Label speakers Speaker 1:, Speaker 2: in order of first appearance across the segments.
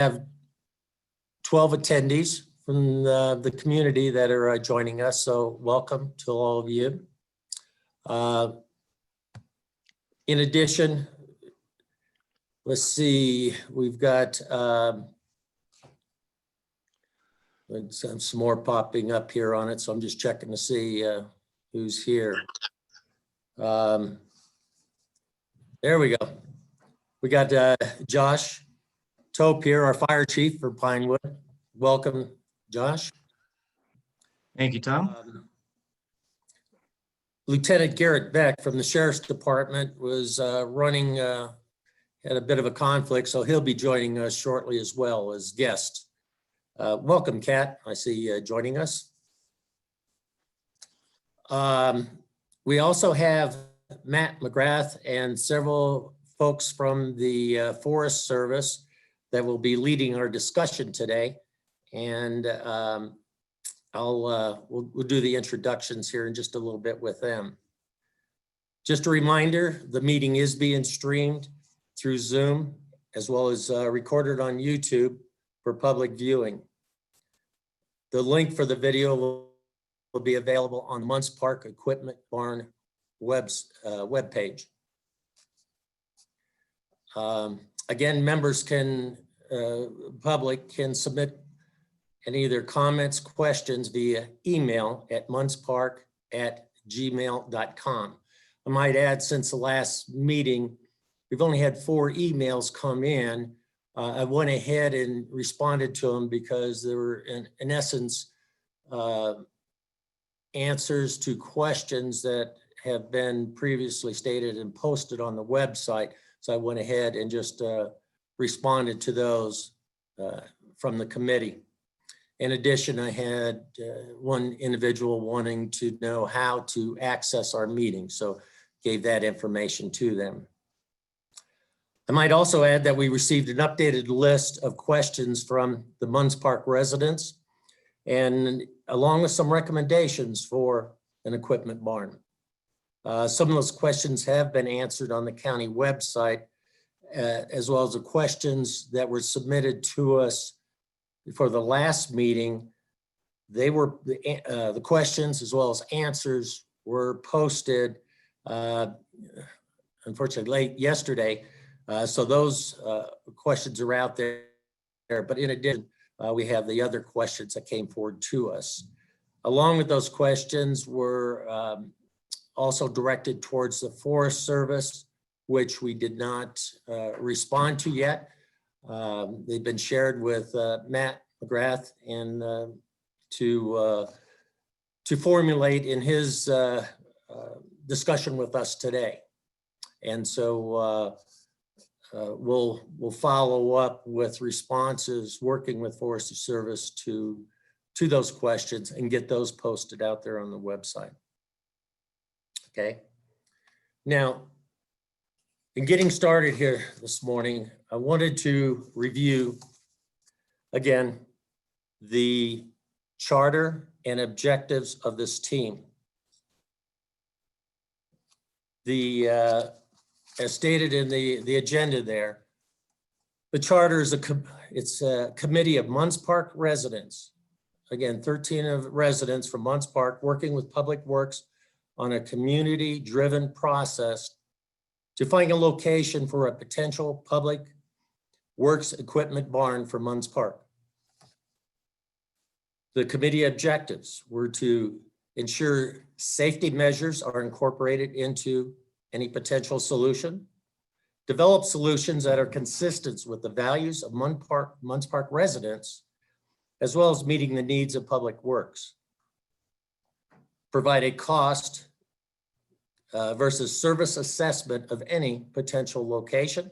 Speaker 1: have 12 attendees from the community that are joining us, so welcome to all of you. In addition, let's see, we've got some more popping up here on it, so I'm just checking to see who's here. There we go. We got Josh Tope here, our fire chief for Pinewood. Welcome, Josh.
Speaker 2: Thank you, Tom.
Speaker 1: Lieutenant Garrett Beck from the Sheriff's Department was running, had a bit of a conflict, so he'll be joining us shortly as well as guest. Welcome, Kat. I see you joining us. We also have Matt McGrath and several folks from the Forest Service that will be leading our discussion today. And we'll do the introductions here in just a little bit with them. Just a reminder, the meeting is being streamed through Zoom as well as recorded on YouTube for public viewing. The link for the video will be available on the Munds Park Equipment Barn webpage. Again, members can, public can submit any of their comments, questions via email at mundspark@gmail.com. I might add, since the last meeting, we've only had 4 emails come in. I went ahead and responded to them because they were, in essence, answers to questions that have been previously stated and posted on the website. So I went ahead and just responded to those from the committee. In addition, I had one individual wanting to know how to access our meeting, so gave that information to them. I might also add that we received an updated list of questions from the Munds Park residents, and along with some recommendations for an equipment barn. Some of those questions have been answered on the county website, as well as the questions that were submitted to us for the last meeting. They were, the questions as well as answers were posted, unfortunately, late yesterday. So those questions are out there, but in addition, we have the other questions that came forward to us. Along with those questions were also directed towards the Forest Service, which we did not respond to yet. They've been shared with Matt McGrath and to formulate in his discussion with us today. And so we'll follow up with responses, working with Forest Service to those questions and get those posted out there on the website. Okay. Now, in getting started here this morning, I wanted to review again the charter and objectives of this team. As stated in the agenda there, the charter is it's a committee of Munds Park residents. Again, 13 of residents from Munds Park working with Public Works on a community-driven process to find a location for a potential public works equipment barn for Munds Park. The committee objectives were to ensure safety measures are incorporated into any potential solution, develop solutions that are consistent with the values of Munds Park residents, as well as meeting the needs of Public Works, provide a cost versus service assessment of any potential location,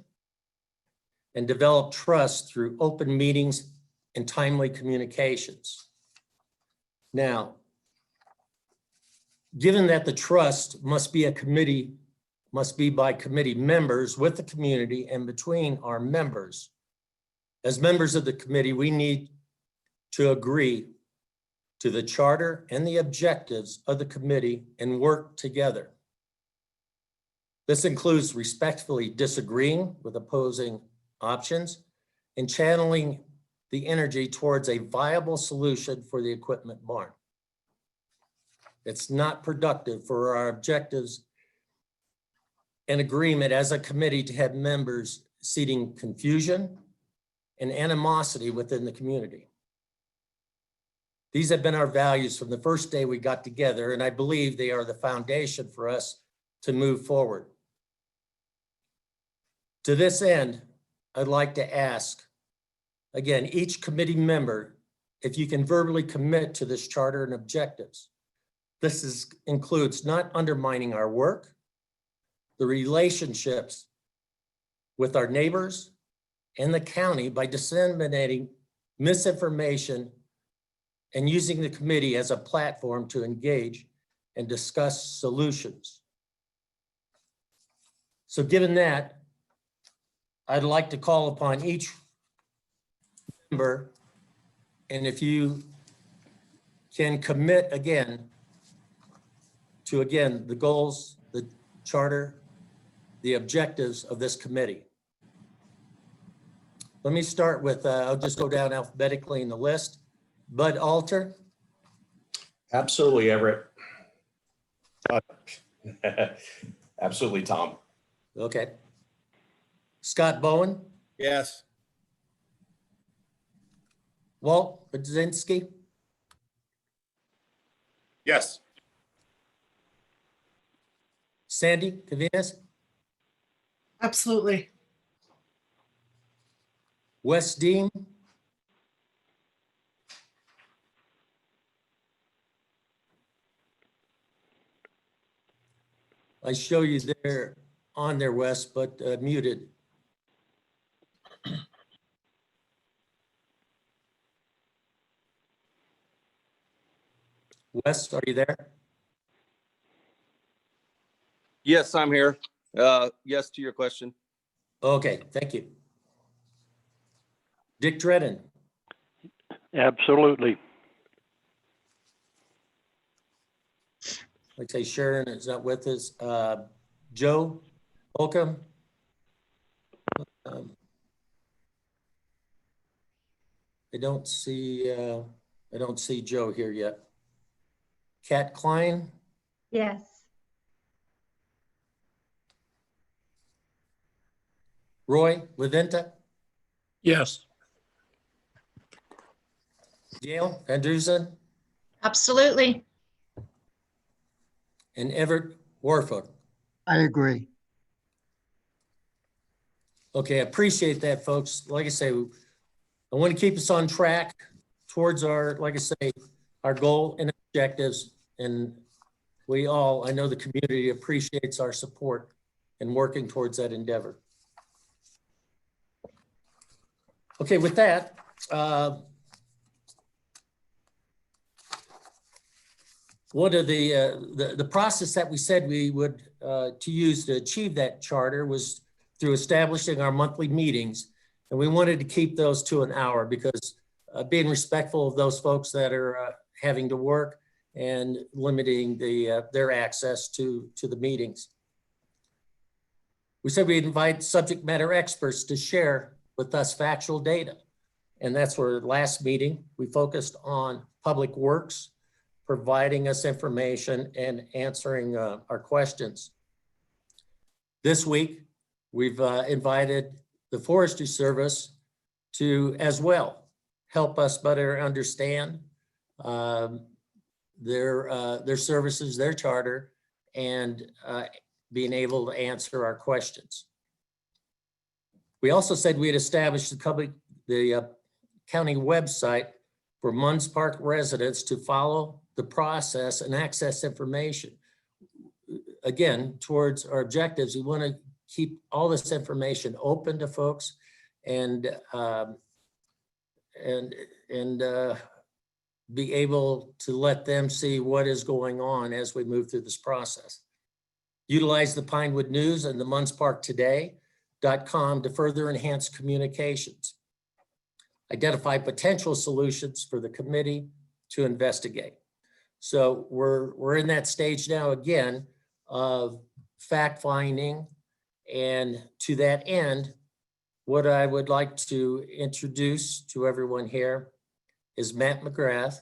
Speaker 1: and develop trust through open meetings and timely communications. Now, given that the trust must be by committee members with the community and between our members, as members of the committee, we need to agree to the charter and the objectives of the committee and work together. This includes respectfully disagreeing with opposing options and channeling the energy towards a viable solution for the equipment barn. It's not productive for our objectives and agreement as a committee to have members seeding confusion and animosity within the community. These have been our values from the first day we got together, and I believe they are the foundation for us to move forward. To this end, I'd like to ask, again, each committee member, if you can verbally commit to this charter and objectives. This includes not undermining our work, the relationships with our neighbors and the county by disseminating misinformation and using the committee as a platform to engage and discuss solutions. So given that, I'd like to call upon each member, and if you can commit again to, again, the goals, the charter, the objectives of this committee. Let me start with, I'll just go down alphabetically in the list. Bud Alter.
Speaker 3: Absolutely, Everett. Absolutely, Tom.
Speaker 1: Okay. Scott Bowen.
Speaker 4: Yes.
Speaker 1: Walt Budzinski.
Speaker 3: Yes.
Speaker 1: Sandy Cavinas.
Speaker 5: Absolutely.
Speaker 1: Wes Dean. I show you there on there, Wes, but muted. Wes, are you there?
Speaker 4: Yes, I'm here. Yes to your question.
Speaker 1: Okay, thank you. Dick Dredden.
Speaker 6: Absolutely.
Speaker 1: Like I say, Sharon is not with us. Joe Holcomb. I don't see Joe here yet. Kat Klein.
Speaker 7: Yes.
Speaker 1: Roy Leventa.
Speaker 6: Yes.
Speaker 1: Gail Andrewson.
Speaker 7: Absolutely.
Speaker 1: And Everett Warfoot.
Speaker 8: I agree.
Speaker 1: Okay, I appreciate that, folks. Like I say, I want to keep us on track towards our, like I say, our goal and objectives. And we all, I know the community appreciates our support in working towards that endeavor. Okay, with that, one of the process that we said we would to use to achieve that charter was through establishing our monthly meetings. And we wanted to keep those to an hour because being respectful of those folks that are having to work and limiting their access to the meetings. We said we'd invite subject matter experts to share with us factual data. And that's where last meeting, we focused on public works, providing us information and answering our questions. This week, we've invited the Forestry Service to as well help us better understand their services, their charter, and being able to answer our questions. We also said we'd establish the county website for Munds Park residents to follow the process and access information. Again, towards our objectives, we want to keep all this information open to folks and be able to let them see what is going on as we move through this process. Utilize the Pinewood News and the mundsparktoday.com to further enhance communications. Identify potential solutions for the committee to investigate. So we're in that stage now again of fact finding, and to that end, what I would like to introduce to everyone here is Matt McGrath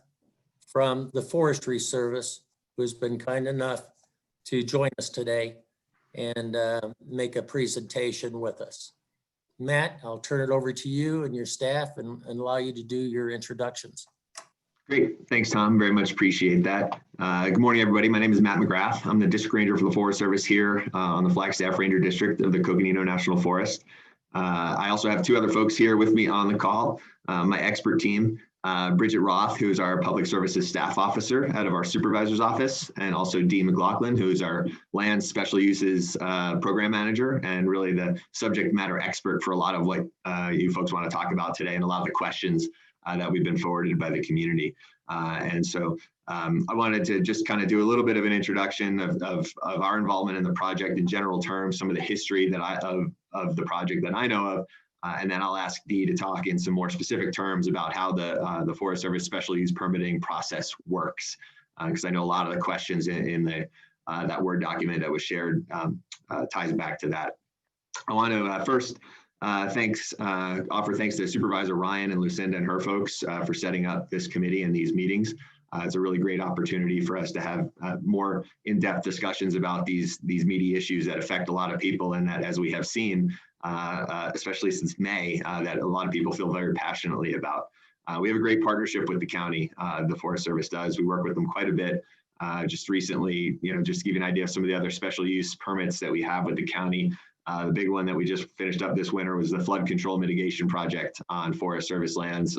Speaker 1: from the Forestry Service, who's been kind enough to join us today and make a presentation with us. Matt, I'll turn it over to you and your staff and allow you to do your introductions.
Speaker 5: Great. Thanks, Tom. Very much appreciate that. Good morning, everybody. My name is Matt McGrath. I'm the District Ranger for the Forest Service here on the Flagstaff Ranger District of the Coconino National Forest. I also have two other folks here with me on the call, my expert team, Bridget Roth, who is our Public Services Staff Officer out of our Supervisor's Office, and also Dee McLaughlin, who is our Land Special Uses Program Manager and really the subject matter expert for a lot of what you folks want to talk about today and a lot of the questions that we've been forwarded by the community. I wanted to just kind of do a little bit of an introduction of our involvement in the project in general terms, some of the history that of the project that I know of, and then I'll ask Dee to talk in some more specific terms about how the Forest Service special use permitting process works, because I know a lot of the questions in the that Word document that was shared ties back to that. I want to first offer thanks to Supervisor Ryan and Lucinda and her folks for setting up this committee and these meetings. It's a really great opportunity for us to have more in-depth discussions about these meaty issues that affect a lot of people, and that, as we have seen, especially since May, that a lot of people feel very passionately about. We have a great partnership with the county. The Forest Service does. We work with them quite a bit. Just recently, just to give you an idea of some of the other special use permits that we have with the county. The big one that we just finished up this winter was the flood control mitigation project on Forest Service lands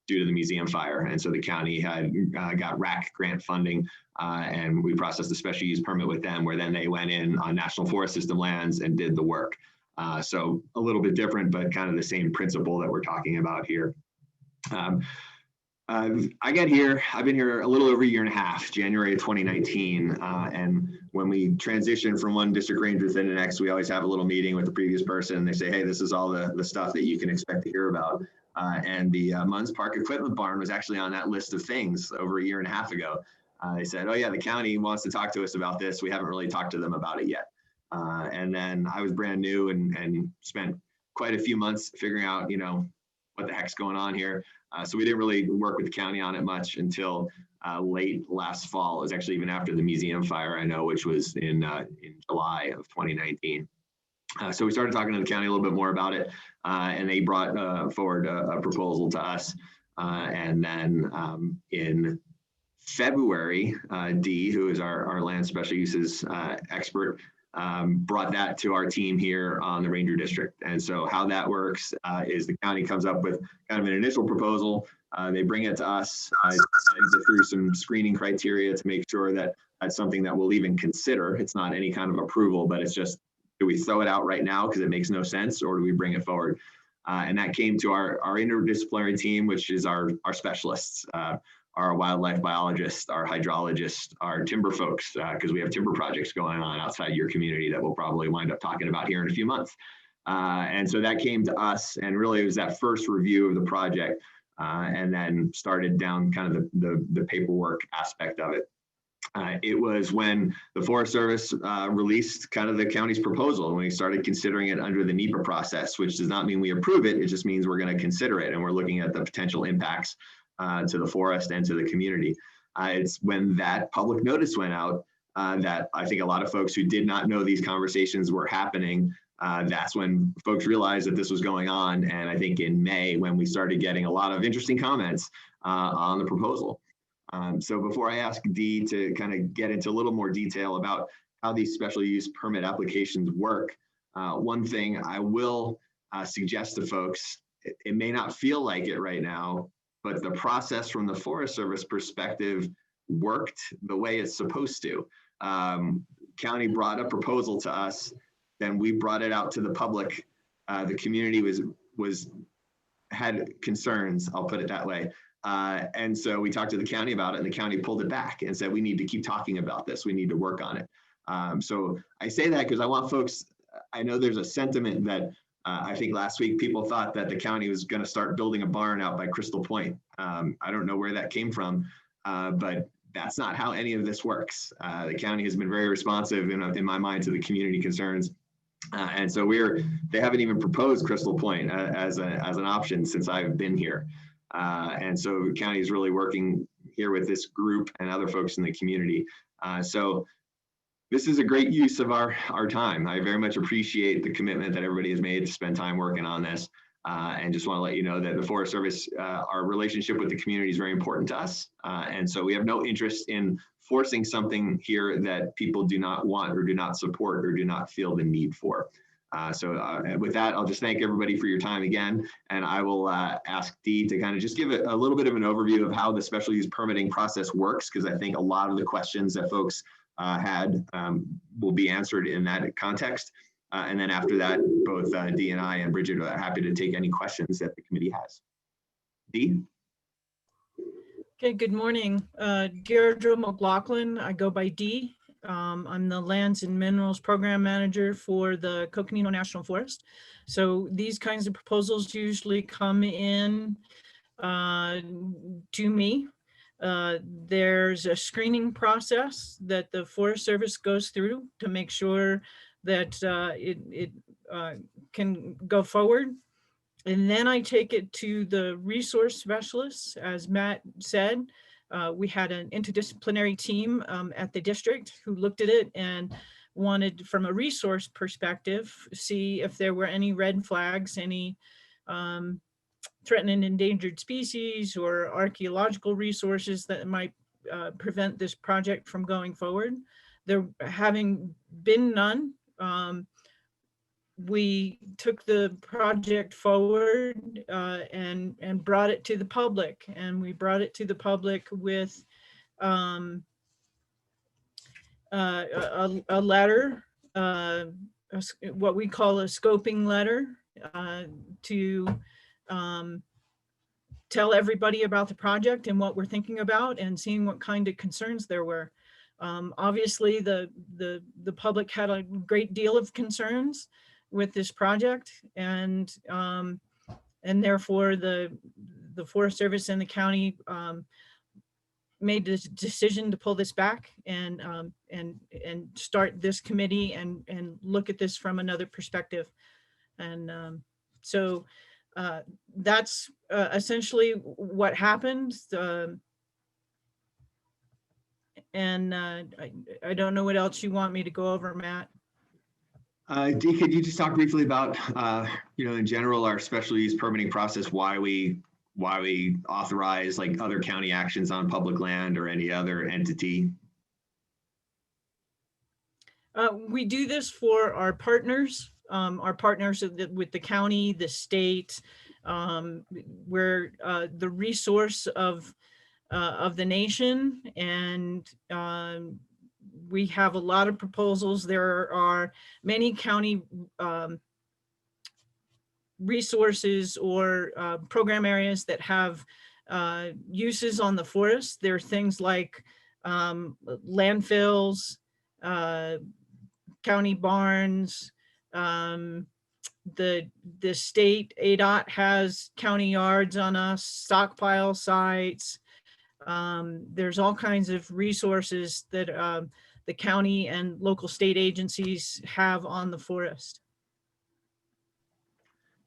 Speaker 5: due to the museum fire. And so the county had got RAC grant funding, and we processed a special use permit with them, where then they went in on National Forest System lands and did the work. So a little bit different, but kind of the same principle that we're talking about here. I've been here a little over a year and a half, January of 2019. And when we transition from one district ranger to the next, we always have a little meeting with the previous person. And they say, hey, this is all the stuff that you can expect to hear about. And the Munds Park Equipment Barn was actually on that list of things over a year and a half ago. They said, oh yeah, the county wants to talk to us about this. We haven't really talked to them about it yet. And then I was brand new and spent quite a few months figuring out, what the heck's going on here. So we didn't really work with the county on it much until late last fall. It was actually even after the museum fire, I know, which was in July of 2019. So we started talking to the county a little bit more about it, and they brought forward a proposal to us. And then in February, Dee, who is our land special uses expert, brought that to our team here on the Ranger District. And so how that works is the county comes up with kind of an initial proposal. They bring it to us, get through some screening criteria to make sure that that's something that we'll even consider. It's not any kind of approval, but it's just, do we throw it out right now because it makes no sense, or do we bring it forward? And that came to our interdisciplinary team, which is our specialists, our wildlife biologists, our hydrologists, our timber folks, because we have timber projects going on outside your community that we'll probably wind up talking about here in a few months. And so that came to us, and really it was that first review of the project, and then started down kind of the paperwork aspect of it. It was when the Forest Service released kind of the county's proposal, and we started considering it under the NEPA process, which does not mean we approve it. It just means we're going to consider it, and we're looking at the potential impacts to the forest and to the community. It's when that public notice went out that I think a lot of folks who did not know these conversations were happening, that's when folks realized that this was going on. And I think in May, when we started getting a lot of interesting comments on the proposal. So before I ask Dee to kind of get into a little more detail about how these special use permit applications work, one thing I will suggest to folks, it may not feel like it right now, but the process from the Forest Service perspective worked the way it's supposed to. County brought a proposal to us, then we brought it out to the public. The community had concerns, I'll put it that way. And so we talked to the county about it, and the county pulled it back and said, we need to keep talking about this. We need to work on it. So I say that because I want folks, I know there's a sentiment that I think last week people thought that the county was going to start building a barn out by Crystal Point. I don't know where that came from, but that's not how any of this works. The county has been very responsive in my mind to the community concerns. And so they haven't even proposed Crystal Point as an option since I've been here. And so the county is really working here with this group and other folks in the community. So this is a great use of our time. I very much appreciate the commitment that everybody has made to spend time working on this. And just want to let you know that the Forest Service, our relationship with the community is very important to us. And so we have no interest in forcing something here that people do not want or do not support or do not feel the need for. So with that, I'll just thank everybody for your time again. And I will ask Dee to kind of just give a little bit of an overview of how the special use permitting process works, because I think a lot of the questions that folks had will be answered in that context. And then after that, both Dee and I and Bridget are happy to take any questions that the committee has. Dee?
Speaker 6: Okay, good morning. Deirdre McLaughlin, I go by Dee. I'm the Lands and Minerals Program Manager for the Coconino National Forest. So these kinds of proposals usually come in to me. There's a screening process that the Forest Service goes through to make sure that it can go forward. And then I take it to the resource specialists. As Matt said, we had an interdisciplinary team at the district who looked at it and wanted, from a resource perspective, see if there were any red flags, any threatened and endangered species or archaeological resources that might prevent this project from going forward. There having been none, we took the project forward and brought it to the public, and we brought it to the public with a letter, what we call a scoping letter, to tell everybody about the project and what we're thinking about and seeing what kind of concerns there were. Obviously, the public had a great deal of concerns with this project, and therefore the Forest Service and the county made the decision to pull this back and start this committee and look at this from another perspective. And so that's essentially what happened. And I don't know what else you want me to go over, Matt.
Speaker 5: Dee, could you just talk briefly about, in general, our special use permitting process, why we authorize like other county actions on public land or any other entity?
Speaker 6: We do this for our partners with the county, the state. We're the resource of the nation, and we have a lot of proposals. There are many county resources or program areas that have uses on the forest. There are things like landfills, county barns. The state ADOT has county yards on us, stockpile sites. There's all kinds of resources that the county and local state agencies have on the forest.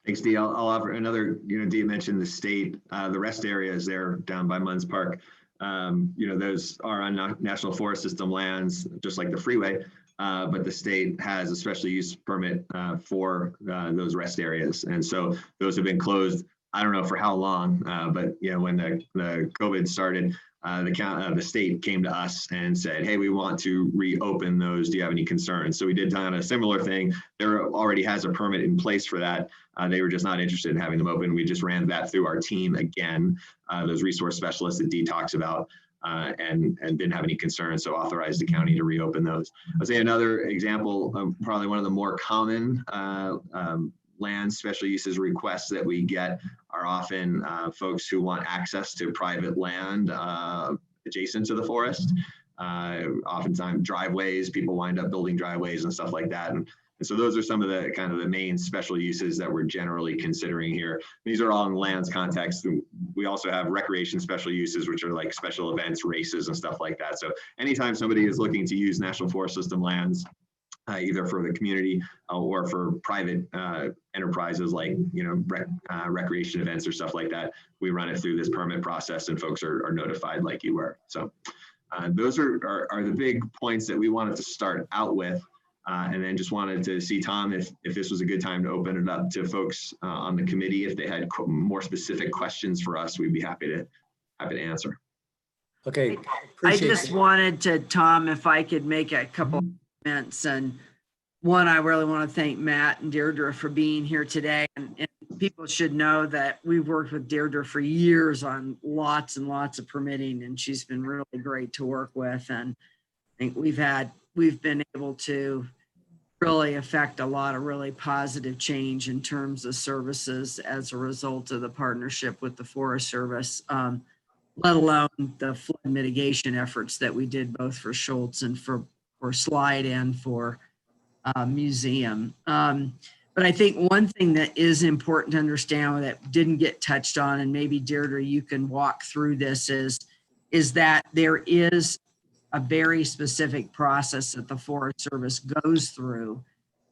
Speaker 5: Thanks, Dee. I'll offer another, Dee mentioned the state, the rest areas there down by Munds Park. Those are on National Forest System lands, just like the freeway, but the state has a special use permit for those rest areas. And so those have been closed, I don't know for how long, but when the COVID started, the state came to us and said, hey, we want to reopen those. Do you have any concerns? So we did kind of a similar thing. There already has a permit in place for that. They were just not interested in having them open. We just ran that through our team again, those resource specialists that Dee talks about, and didn't have any concerns, so authorized the county to reopen those. I'll say another example, probably one of the more common land special uses requests that we get are often folks who want access to private land adjacent to the forest. Oftentimes driveways, people wind up building driveways and stuff like that. And so those are some of the kind of the main special uses that we're generally considering here. These are all in lands context. We also have recreation special uses, which are like special events, races and stuff like that. So anytime somebody is looking to use National Forest System lands either for the community or for private enterprises like, recreation events or stuff like that. We run it through this permit process and folks are notified like you were. So those are the big points that we wanted to start out with. And then just wanted to see, Tom, if this was a good time to open it up to folks on the committee. If they had more specific questions for us, we'd be happy to answer.
Speaker 1: Okay.
Speaker 8: I
Speaker 1: appreciate
Speaker 8: just
Speaker 1: it.
Speaker 8: wanted to, Tom, if I could make a couple of comments. And one, I really want to thank Matt and Deirdre for being here today. And people should know that we've worked with Deirdre for years on lots and lots of permitting, and she's been really great to work with. And I think we've been able to really affect a lot of really positive change in terms of services as a result of the partnership with the Forest Service, let alone the flood mitigation efforts that we did both for Schultz and for Slide and for museum. But I think one thing that is important to understand that didn't get touched on, and maybe Deirdre, you can walk through this, is that there is a very specific process that the Forest Service goes through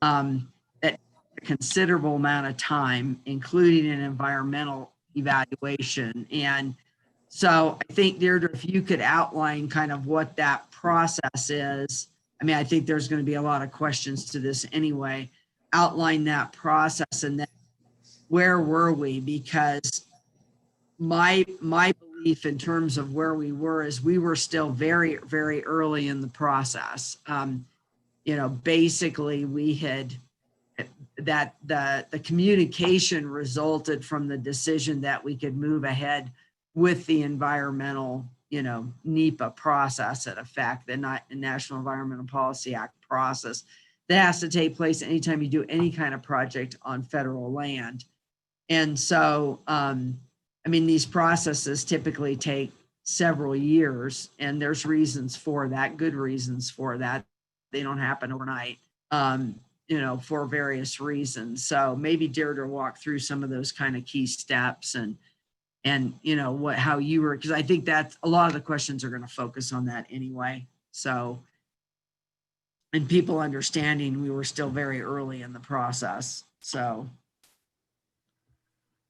Speaker 8: that a considerable amount of time, including an environmental evaluation. And so I think, Deirdre, if you could outline kind of what that process is. I mean, I think there's going to be a lot of questions to this anyway. Outline that process, and then where were we? Because my belief in terms of where we were is we were still very, very early in the process. Basically we had that the communication resulted from the decision that we could move ahead with the environmental, NEPA process, in effect, the National Environmental Policy Act process that has to take place anytime you do any kind of project on federal land. And so, these processes typically take several years, and there's reasons for that, good reasons for that. They don't happen overnight, for various reasons. So maybe Deirdre walk through some of those kind of key steps and how you were, because I think that a lot of the questions are going to focus on that anyway. So, and people understanding we were still very early in the process. So.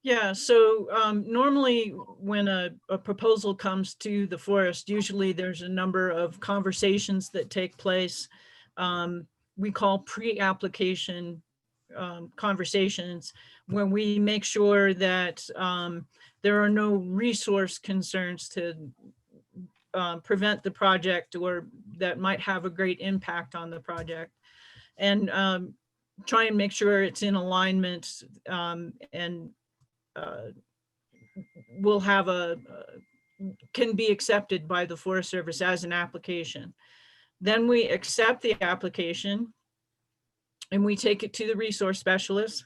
Speaker 6: Yeah, so normally when a proposal comes to the forest, usually there's a number of conversations that take place. We call pre-application conversations, where we make sure that there are no resource concerns to prevent the project or that might have a great impact on the project, and try and make sure it's in alignment and will have can be accepted by the Forest Service as an application. Then we accept the application and we take it to the resource specialist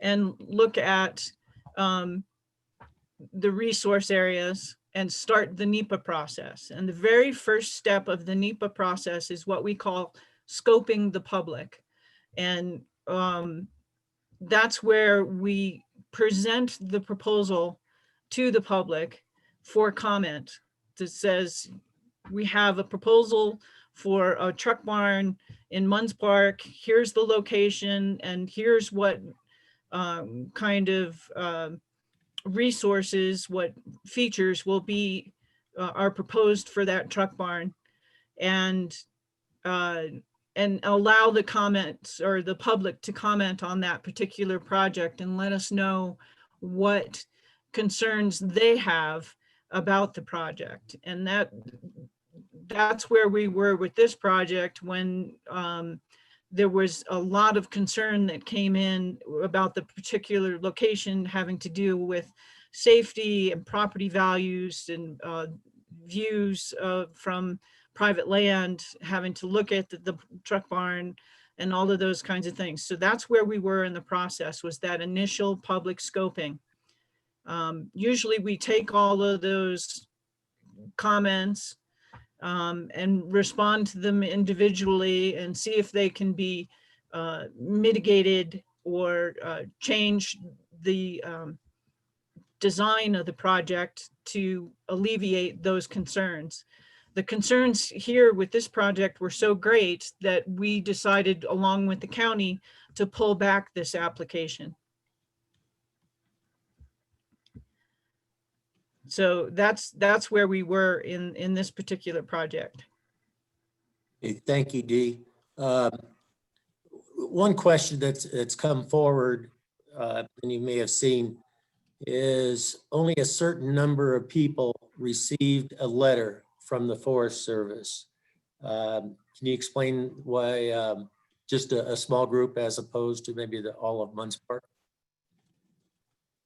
Speaker 6: and look at the resource areas and start the NEPA process. And the very first step of the NEPA process is what we call scoping the public. And that's where we present the proposal to the public for comment that says, we have a proposal for a truck barn in Munds Park. Here's the location, and here's what kind of resources, what features will be are proposed for that truck barn, and allow the comments or the public to comment on that particular project and let us know what concerns they have about the project. And that's where we were with this project when there was a lot of concern that came in about the particular location having to do with safety and property values and views from private land, having to look at the truck barn and all of those kinds of things. So that's where we were in the process, was that initial public scoping. Usually we take all of those comments and respond to them individually and see if they can be mitigated or change the design of the project to alleviate those concerns. the concerns here with this project were so great that we decided, along with the county, to pull back this application. So that's where we were in this particular project.
Speaker 1: Okay, thank you, Dee. One question that's come forward, and you may have seen, is only a certain number of people received a letter from the Forest Service. Can you explain why just a small group as opposed to maybe all of Munds Park?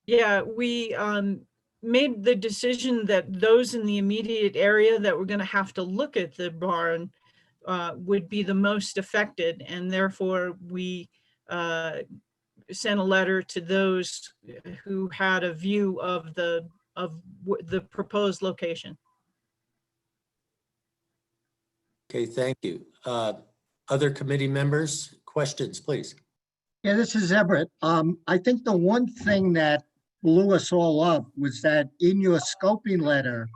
Speaker 6: Yeah, we made the decision that those in the immediate area that were going to have to look at the barn would be the most affected, and therefore we sent a letter to those who had a view of the proposed location.
Speaker 1: Okay, thank you. Other committee members, questions, please.
Speaker 9: Yeah, this is Everett. I think the one thing that blew us all up was that in your scoping letter,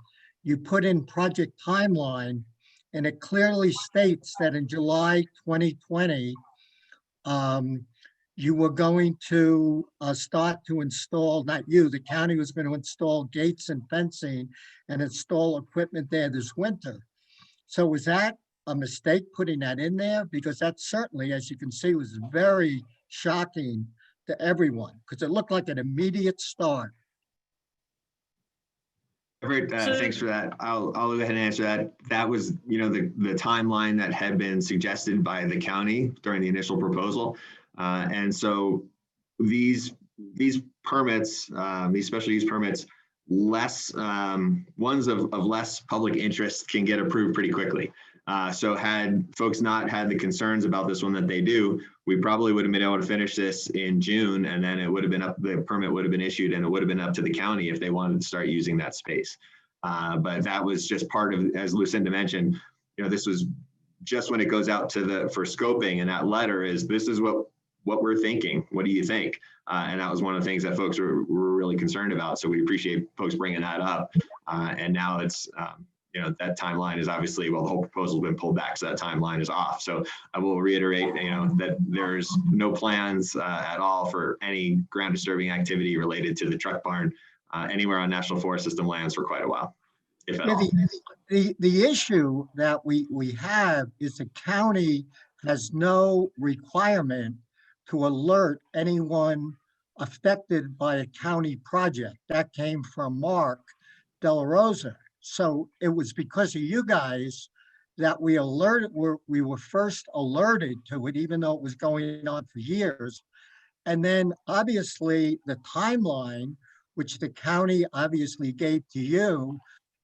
Speaker 9: you put in project timeline, and it clearly states that in July 2020, you were going to start to install, not you, the county was going to install gates and fencing and install equipment there this winter. So was that a mistake putting that in there? Because that certainly, as you can see, was very shocking to everyone because it looked like an immediate start.
Speaker 5: Everett, thanks for that. I'll go ahead and answer that. That was, the timeline that had been suggested by the county during the initial proposal. And so these permits, these special use permits, less ones of less public interest can get approved pretty quickly. So had folks not had the concerns about this one that they do, we probably would have been able to finish this in June, and then it would have been the permit would have been issued, and it would have been up to the county if they wanted to start using that space. But that was just part of, as Lucinda mentioned, this was just when it goes out to for scoping, and that letter is, this is what we're thinking. What do you think? And that was one of the things that folks were really concerned about. So we appreciate folks bringing that up. And now it's, that timeline is obviously, well, the whole proposal has been pulled back, so that timeline is off. So I will reiterate, that there's no plans at all for any ground disturbing activity related to the truck barn anywhere on National Forest System lands for quite a while, if at all.
Speaker 9: The issue that we have is the county has no requirement to alert anyone affected by a county project. That came from Mark Della Rosa. So it was because of you guys that we were first alerted to it, even though it was going on for years. And then obviously the timeline, which the county obviously gave to you,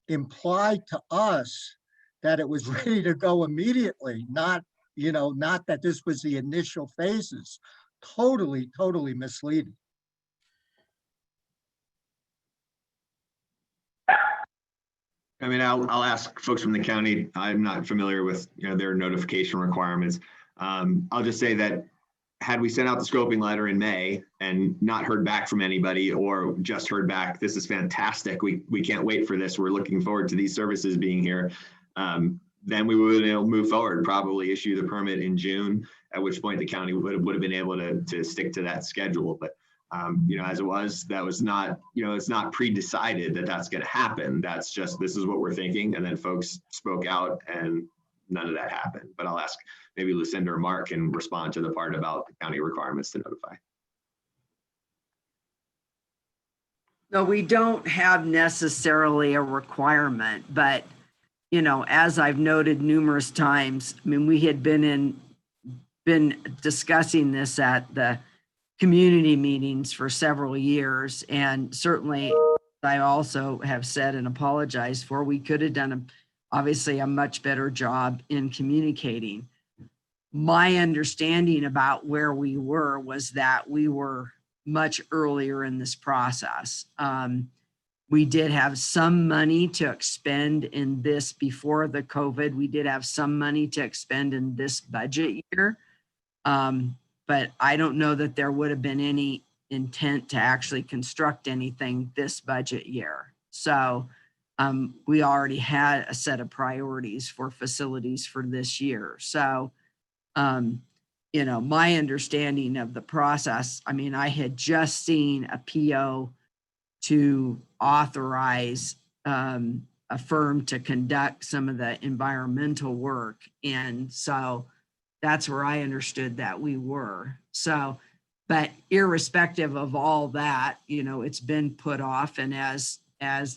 Speaker 9: implied to us that it was ready to go immediately, not that this was the initial phases. Totally misleading.
Speaker 5: I mean, I'll ask folks from the county. I'm not familiar with their notification requirements. I'll just say that had we sent out the scoping letter in May and not heard back from anybody, or just heard back, this is fantastic, we can't wait for this, we're looking forward to these services being here, then we would move forward, probably issue the permit in June, at which point the county would have been able to stick to that schedule. But as it was, that was not, it's not pre-decided that that's going to happen. That's just, this is what we're thinking. And then folks spoke out and none of that happened. But I'll ask maybe Lucinda or Mark can respond to the part about the county requirements to notify.
Speaker 8: No, we don't have necessarily a requirement, but, as I've noted numerous times, I mean, we had been discussing this at the community meetings for several years. And certainly I also have said and apologized for, we could have done obviously a much better job in communicating. My understanding about where we were was that we were much earlier in this process. We did have some money to expend in this before the COVID. We did have some money to expend in this budget year. But I don't know that there would have been any intent to actually construct anything this budget year. So we already had a set of priorities for facilities for this year. So, you know, my understanding of the process, I mean, I had just seen a PO to authorize a firm to conduct some of the environmental work. And so that's where I understood that we were. So, but irrespective of all that, you know, it's been put off. And as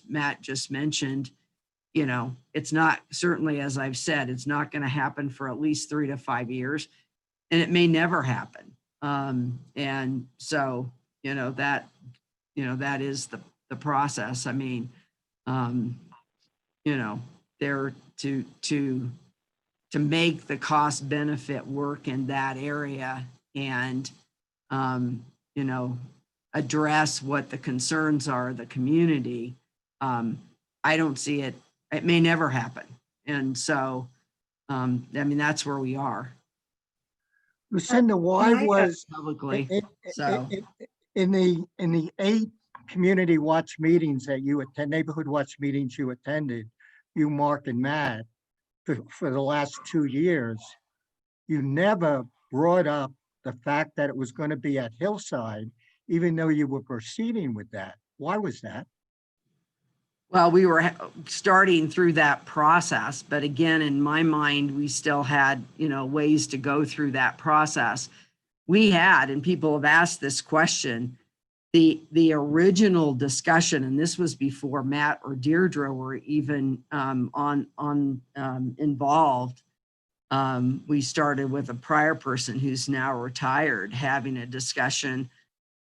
Speaker 8: Matt just mentioned, you know, it's not, certainly, as I've said, it's not going to happen for at least 3 to 5 years, and it may never happen. And so, you know, that is the process. I mean, you know, there to make the cost benefit work in that area and, you know, address what the concerns are of the community. I don't see it. It may never happen. And so, I mean, that's where we are
Speaker 9: Lucinda, why was
Speaker 8: publicly.
Speaker 9: in-
Speaker 8: So,
Speaker 9: in the 8 community watch meetings that you attend, neighborhood watch meetings you attended, you, Mark and Matt, for the last 2 years, you never brought up the fact that it was going to be at Hillside, even though you were proceeding with that. Why was that?
Speaker 8: well, we were starting through that process, but again, in my mind, we still had, you know, ways to go through that process. We had, and people have asked this question, the original discussion, and this was before Matt or Deirdre were even involved. We started with a prior person who's now retired, having a discussion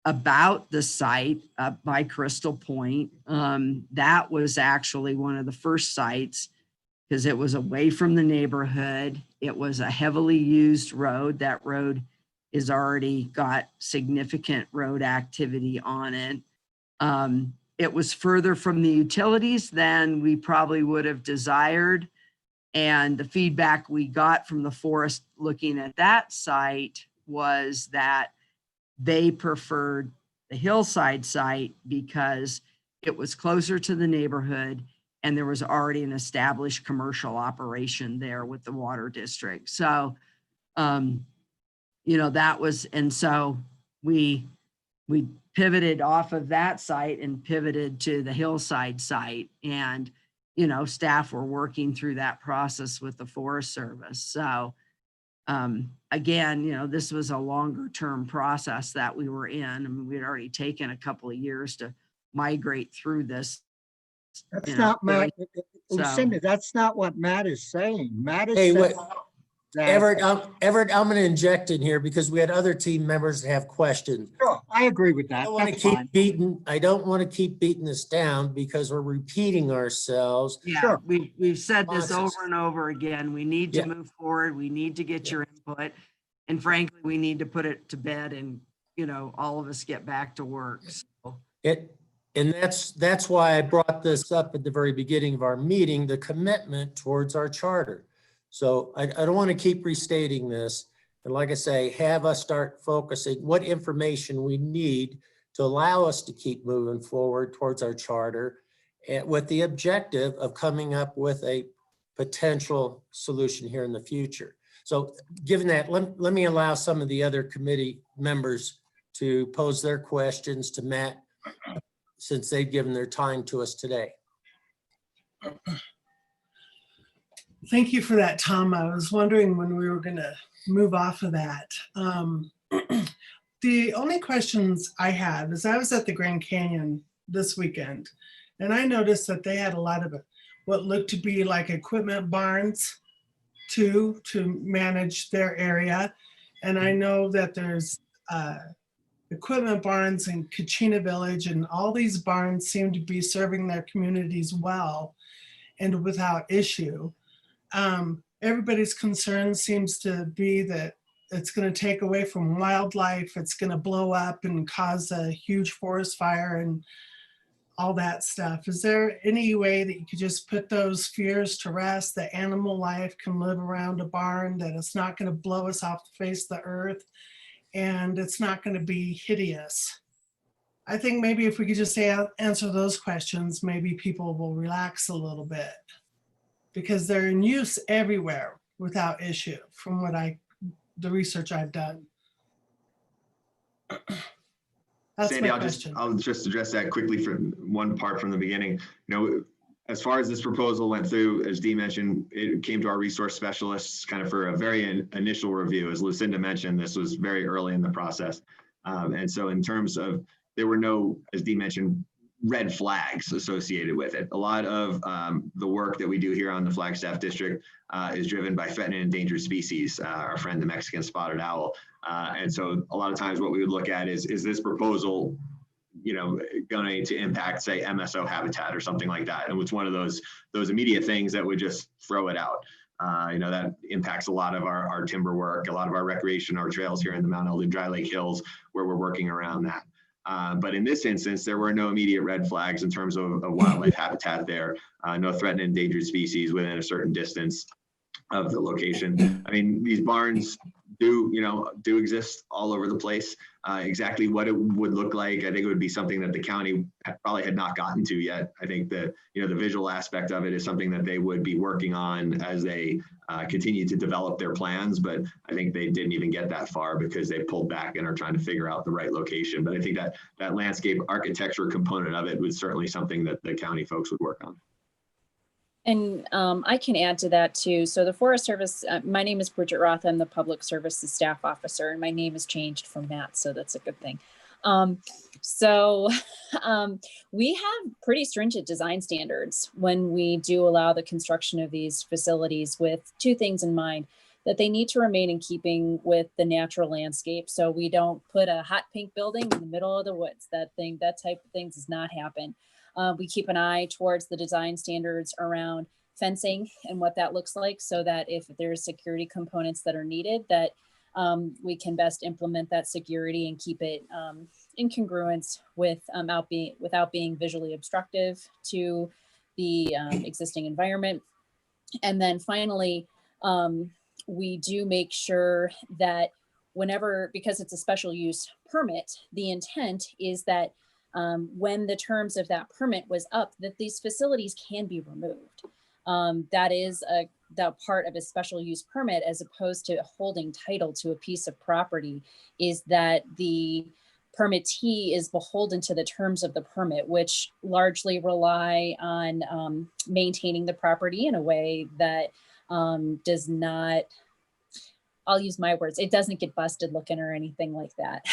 Speaker 8: about the site by Crystal Point. That was actually one of the first sites because it was away from the neighborhood. It was a heavily used road. That road is already got significant road activity on it. It was further from the utilities than we probably would have desired. And the feedback we got from the forest looking at that site was that they preferred the Hillside site because it was closer to the neighborhood and there was already an established commercial operation there with the water district. So, you know, that was, and so we pivoted off of that site and pivoted to the Hillside site. And, you know, staff were working through that process with the Forest Service. So, again, you know, this was a longer term process that we were in. I mean, we had already taken a couple of years to migrate through this.
Speaker 9: That's
Speaker 8: you know,
Speaker 9: not Matt.
Speaker 8: so-
Speaker 9: Lucinda, that's not what Matt is saying. Matt is
Speaker 1: Hey,
Speaker 9: saying
Speaker 1: wait,
Speaker 9: that.
Speaker 1: Everett, I'm going to inject in here because we had other team members that have questions.
Speaker 9: Sure, I agree with
Speaker 1: I
Speaker 9: that.
Speaker 1: don't want to
Speaker 9: That's
Speaker 1: keep
Speaker 9: fine.
Speaker 1: beating, I don't want to keep beating this down because we're repeating ourselves.
Speaker 8: Yeah,
Speaker 9: Sure.
Speaker 8: we've said this
Speaker 1: Responses.
Speaker 8: over and over again. We need to
Speaker 1: Yeah.
Speaker 8: move forward. We need to get
Speaker 1: Yeah.
Speaker 8: your input. And frankly, we need to put it to bed and, you know, all of us get back to work. So,
Speaker 1: And that's why I brought this up at the very beginning of our meeting, the commitment towards our charter. So I don't want to keep restating this. And like I say, have us start focusing what information we need to allow us to keep moving forward towards our charter and with the objective of coming up with a potential solution here in the future. So given that, let me allow some of the other committee members to pose their questions to Matt, since they've given their time to us today.
Speaker 10: Thank you for that, Tom. I was wondering when we were going to move off of that. The only questions I had is I was at the Grand Canyon this weekend, and I noticed that they had a lot of what looked to be like equipment barns too, to manage their area. And I know that there's equipment barns in Kachina Village, and all these barns seem to be serving their communities well and without issue. Everybody's concern seems to be that it's going to take away from wildlife, it's going to blow up and cause a huge forest fire and all that stuff. Is there any way that you could just put those fears to rest, that animal life can live around a barn, that it's not going to blow us off the face of the earth, and it's not going to be hideous? I think maybe if we could just answer those questions, maybe people will relax a little bit, because they're in use everywhere without issue from the research I've done. That's
Speaker 5: Sandy,
Speaker 10: my
Speaker 5: I'll
Speaker 10: question.
Speaker 5: just address that quickly from one part from the beginning. As far as this proposal went through, as Dee mentioned, it came to our resource specialists kind of for a very initial review. As Lucinda mentioned, this was very early in the process. And so in terms of, there were no, as Dee mentioned, red flags associated with it. A lot of the work that we do here on the Flagstaff District is driven by threatened and endangered species, our friend the Mexican spotted owl. And so a lot of times what we would look at is this proposal, going to impact, say, MSO habitat or something like that. And it's one of those immediate things that would just throw it out. That impacts a lot of our timber work, a lot of our recreation, our trails here in the Mount Elden Dry Lake Hills, where we're working around that. But in this instance, there were no immediate red flags in terms of wildlife habitat there, no threatened and endangered species within a certain distance of the location. I mean, these barns do exist all over the place. Exactly what it would look like, I think it would be something that the county probably had not gotten to yet. I think that, the visual aspect of it is something that they would be working on as they continue to develop their plans. But I think they didn't even get that far because they pulled back and are trying to figure out the right location. But I think that landscape architecture component of it was certainly something that the county folks would work on.
Speaker 11: And I can add to that too. So the Forest Service, my name is Bridget Roth. I'm the Public Services Staff Officer, and my name has changed from Matt, so that's a good thing. We have pretty stringent design standards when we do allow the construction of these facilities, with two things in mind: that they need to remain in keeping with the natural landscape. So we don't put a hot pink building in the middle of the woods. That type of thing does not happen. We keep an eye towards the design standards around fencing and what that looks like, so that if there's security components that are needed, that we can best implement that security and keep it in congruence with without being visually obstructive to the existing environment. And then finally, we do make sure that whenever, because it's a special use permit, the intent is that when the terms of that permit was up, that these facilities can be removed. That is that part of a special use permit, as opposed to holding title to a piece of property, is that the permittee is beholden to the terms of the permit, which largely rely on maintaining the property in a way that does not, I'll use my words, it doesn't get busted looking or anything like that.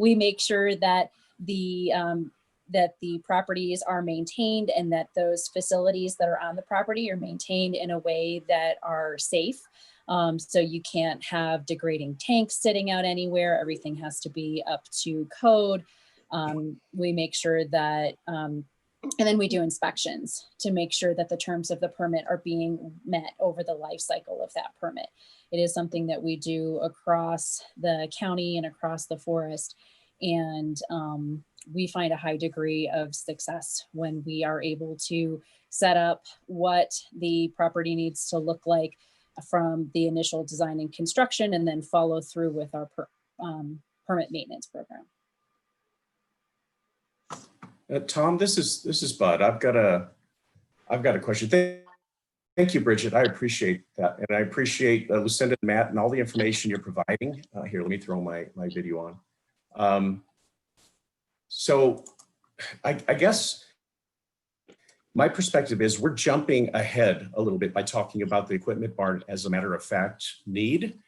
Speaker 11: We make sure that the properties are maintained, and that those facilities that are on the property are maintained in a way that are safe. So you can't have degrading tanks sitting out anywhere. Everything has to be up to code. We make sure that, and then we do inspections to make sure that the terms of the permit are being met over the life cycle of that permit. It is something that we do across the county and across the forest. And we find a high degree of success when we are able to set up what the property needs to look like from the initial design and construction, and then follow through with our permit maintenance program.
Speaker 3: Tom, this is Bud. I've got a question. Thank you, Bridget. I appreciate that, and I appreciate Lucinda and Matt and all the information you're providing. Here, let me throw my video on. So I guess my perspective is we're jumping ahead a little bit by talking about the equipment barn as a matter of fact need.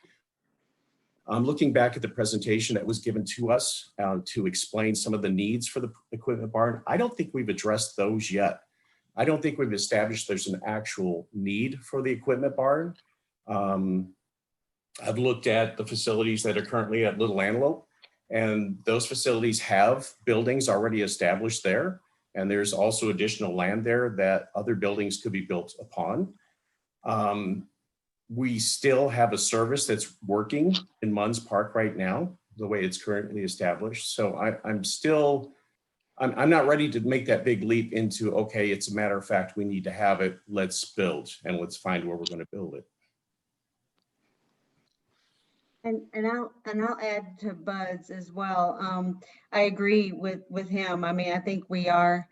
Speaker 3: I'm looking back at the presentation that was given to us to explain some of the needs for the equipment barn. I don't think we've addressed those yet. I don't think we've established there's an actual need for the equipment barn. I've looked at the facilities that are currently at Little Antelope, and those facilities have buildings already established there. And there's also additional land there that other buildings could be built upon. We still have a service that's working in Munds Park right now, the way it's currently established. So I'm not ready to make that big leap into, okay, it's a matter of fact, we need to have it, let's build, and let's find where we're going to build it.
Speaker 12: And I'll add to Bud's as well. I agree with him. I mean, I think we're,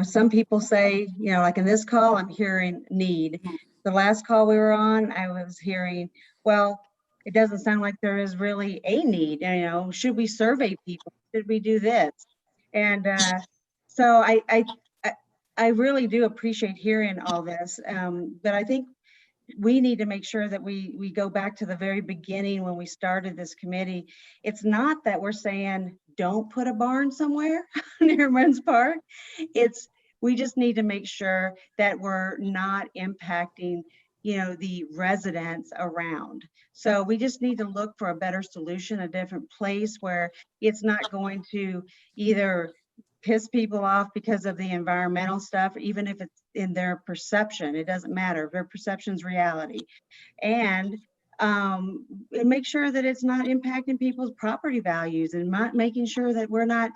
Speaker 12: some people say, like in this call, I'm hearing need. The last call we were on, I was hearing, well, it doesn't sound like there is really a need. Should we survey people? Should we do this? And so I really do appreciate hearing all this. But I think we need to make sure that we go back to the very beginning when we started this committee. It's not that we're saying don't put a barn somewhere near Munds Park. We just need to make sure that we're not impacting the residents around. So we just need to look for a better solution, a different place where it's not going to either piss people off because of the environmental stuff, even if it's in their perception. It doesn't matter. Their perception's reality. And make sure that it's not impacting people's property values, and not making sure that we're not,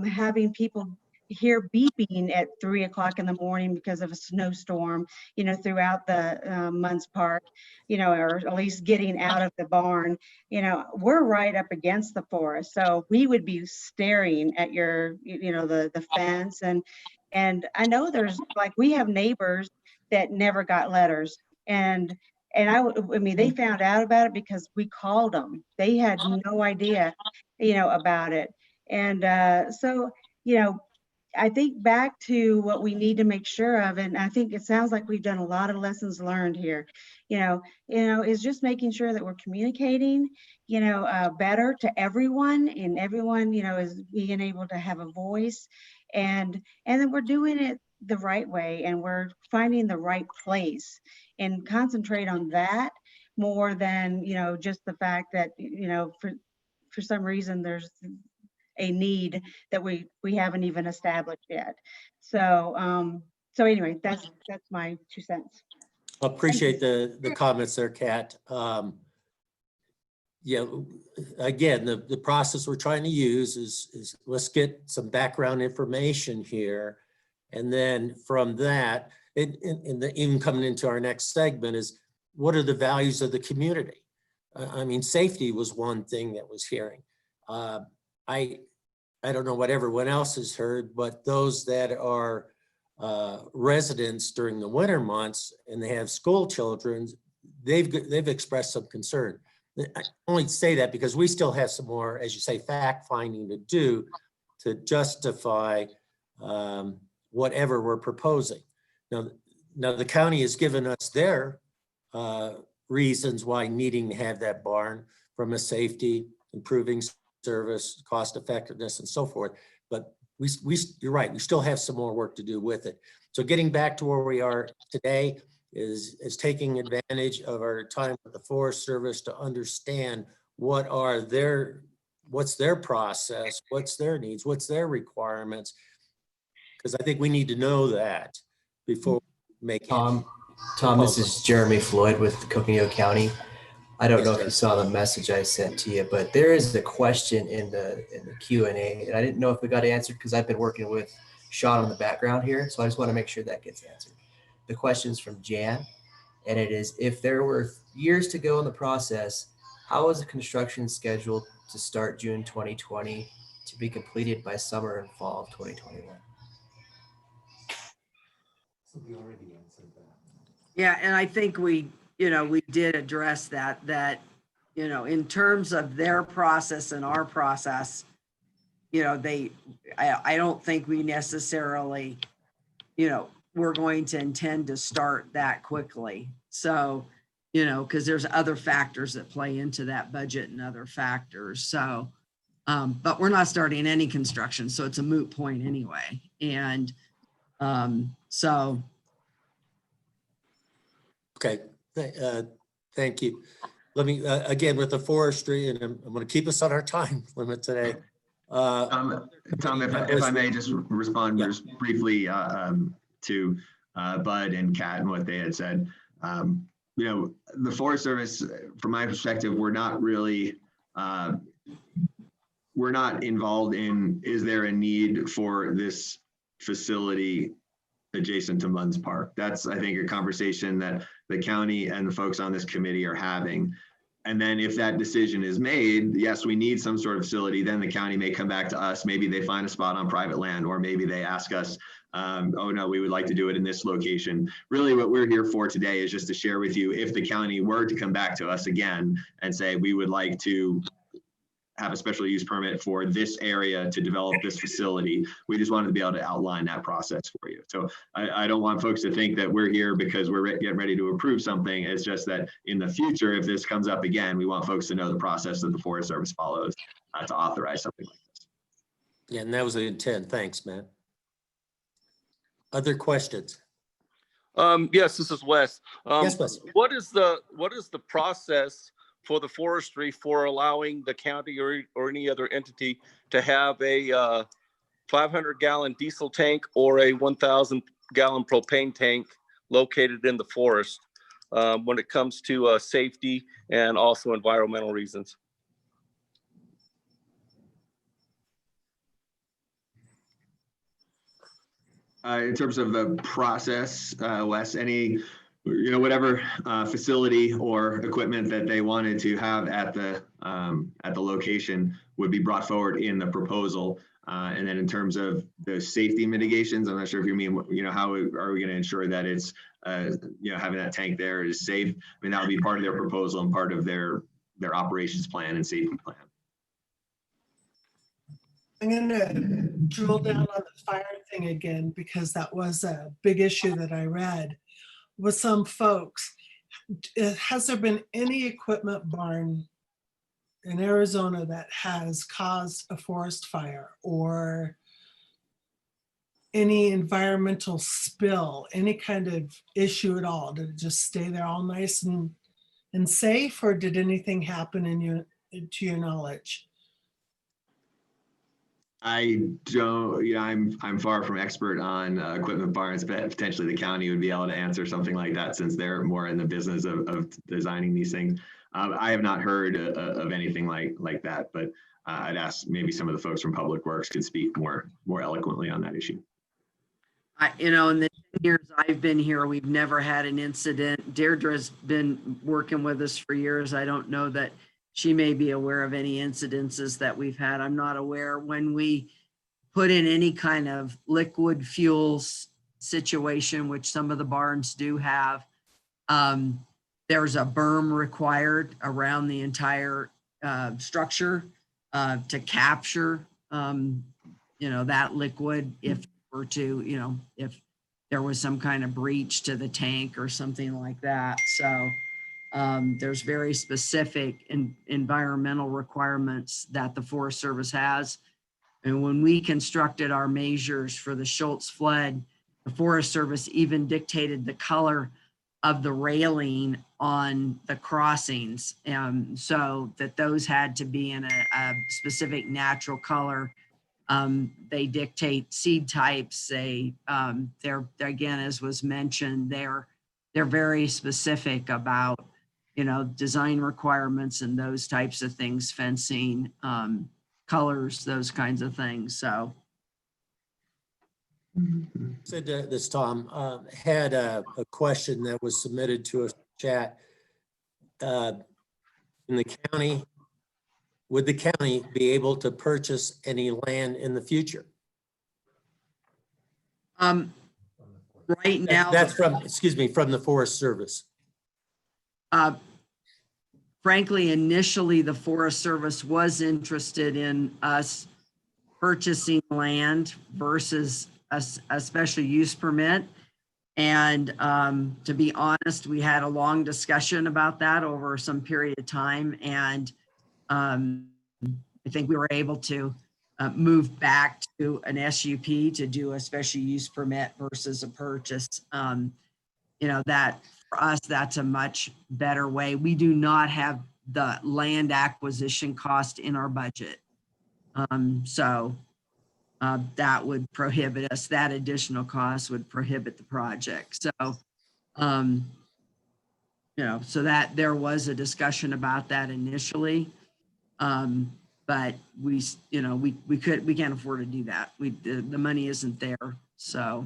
Speaker 12: having people hear beeping at 3 o'clock in the morning because of a snowstorm, throughout the Munds Park, or at least getting out of the barn. We're right up against the forest, so we would be staring at your, the fence. And I know we have neighbors that never got letters, and I mean, they found out about it because we called them. They had no idea, about it. And so, I think back to what we need to make sure of, and I think it sounds like we've done a lot of lessons learned here, is just making sure that we're communicating, better to everyone, and everyone, is being able to have a voice, and then we're doing it the right way, and we're finding the right place, and concentrate on that more than, just the fact that, for some reason there's a need that we haven't even established yet. So anyway, that's my 2 cents.
Speaker 1: Appreciate the comments there, Kat. Again, the process we're trying to use is let's get some background information here, and then from that, even coming into our next segment, is what are the values of the community? I mean, safety was one thing that was hearing. I don't know what everyone else has heard, but those that are residents during the winter months and they have school children, they've expressed some concern. I only say that because we still have some more, as you say, fact finding to do to justify whatever we're proposing. Now the county has given us their reasons why needing to have that barn, from a safety, improving service, cost effectiveness, and so forth. But you're right, we still have some more work to do with it. So getting back to where we are today is taking advantage of our time with the Forest Service to understand what's their process, what's their needs, what's their requirements. Because I think we need to know that before making.
Speaker 13: Tom, this is Jeremy Floyd with Coconino County. I don't know if you saw the message I sent to you, but there is a question in the Q&A, and I didn't know if it got answered because I've been working with Sean in the background here, so I just want to make sure that gets answered. The question's from Jan, and it is, if there were years to go in the process, how is the construction scheduled to start June 2020 to be completed by summer and fall of 2021?
Speaker 1: So we already answered that.
Speaker 8: Yeah, and I think we did address that, in terms of their process and our process, I don't think we necessarily, we're going to intend to start that quickly. So, because there's other factors that play into that budget and other factors. So, but we're not starting any construction, so it's a moot point anyway. And so.
Speaker 1: Okay. Thank you. Let me, again, with the forestry, and I'm going to keep us on our time limit today.
Speaker 5: Tom, if I may just respond just briefly to Bud and Kat and what they had said. The Forest Service, from my perspective, we're not involved in, is there a need for this facility adjacent to Munds Park. That's, I think, a conversation that the county and the folks on this committee are having. And then if that decision is made, yes, we need some sort of facility, then the county may come back to us. Maybe they find a spot on private land, or maybe they ask us, oh no, we would like to do it in this location. Really what we're here for today is just to share with you, if the county were to come back to us again and say, we would like to have a special use permit for this area to develop this facility. We just wanted to be able to outline that process for you. So I don't want folks to think that we're here because we're getting ready to approve something. It's just that in the future, if this comes up again, we want folks to know the process that the Forest Service follows to authorize something like this.
Speaker 1: Yeah, and that was the intent. Thanks, Matt. Other questions?
Speaker 4: Yes, this is Wes.
Speaker 1: Yes, Wes.
Speaker 4: What is the process for the forestry for allowing the county or any other entity to have a 500-gallon diesel tank or a 1,000-gallon propane tank located in the forest when it comes to safety and also environmental reasons?
Speaker 5: In terms of the process, Wes, any, whatever facility or equipment that they wanted to have at the location would be brought forward in the proposal. And then in terms of the safety mitigations, I'm not sure if you mean, how are we going to ensure that it's, having that tank there is safe? I mean, that would be part of their proposal and part of their operations plan and safety plan.
Speaker 10: I'm going to drill down on the fire thing again, because that was a big issue that I read with some folks. Has there been any equipment barn in Arizona that has caused a forest fire or any environmental spill, any kind of issue at all? Did it just stay there all nice and safe, or did anything happen to your knowledge?
Speaker 5: I don't, I'm far from expert on equipment barns, but potentially the county would be able to answer something like that since they're more in the business of designing these things. I have not heard of anything like that, but I'd ask maybe some of the folks from Public Works could speak more eloquently on that issue.
Speaker 8: In the 10 years I've been here, we've never had an incident. Deirdre's been working with us for years. I don't know that she may be aware of any incidences that we've had. I'm not aware. When we put in any kind of liquid fuels situation, which some of the barns do have, there's a berm required around the entire structure to capture, that liquid if were to, if there was some kind of breach to the tank or something like that. So there's very specific environmental requirements that the Forest Service has. And when we constructed our measures for the Schultz flood, the Forest Service even dictated the color of the railing on the crossings, so that those had to be in a specific natural color. They dictate seed types. They're again, as was mentioned, they're very specific about design requirements and those types of things, fencing, colors, those kinds of things. So.
Speaker 1: Said this, Tom, had a question that was submitted to us chat. In the county, would the county be able to purchase any land in the future?
Speaker 8: Right now.
Speaker 1: That's from the Forest Service.
Speaker 8: Frankly, initially, the Forest Service was interested in us purchasing land versus a special use permit. And to be honest, we had a long discussion about that over some period of time. And I think we were able to move back to an SUP to do a special use permit versus a purchase. That for us, that's a much better way. We do not have the land acquisition cost in our budget. So that would prohibit us, that additional cost would prohibit the project. So, so that there was a discussion about that initially. But we can't afford to do that. The money isn't there. So.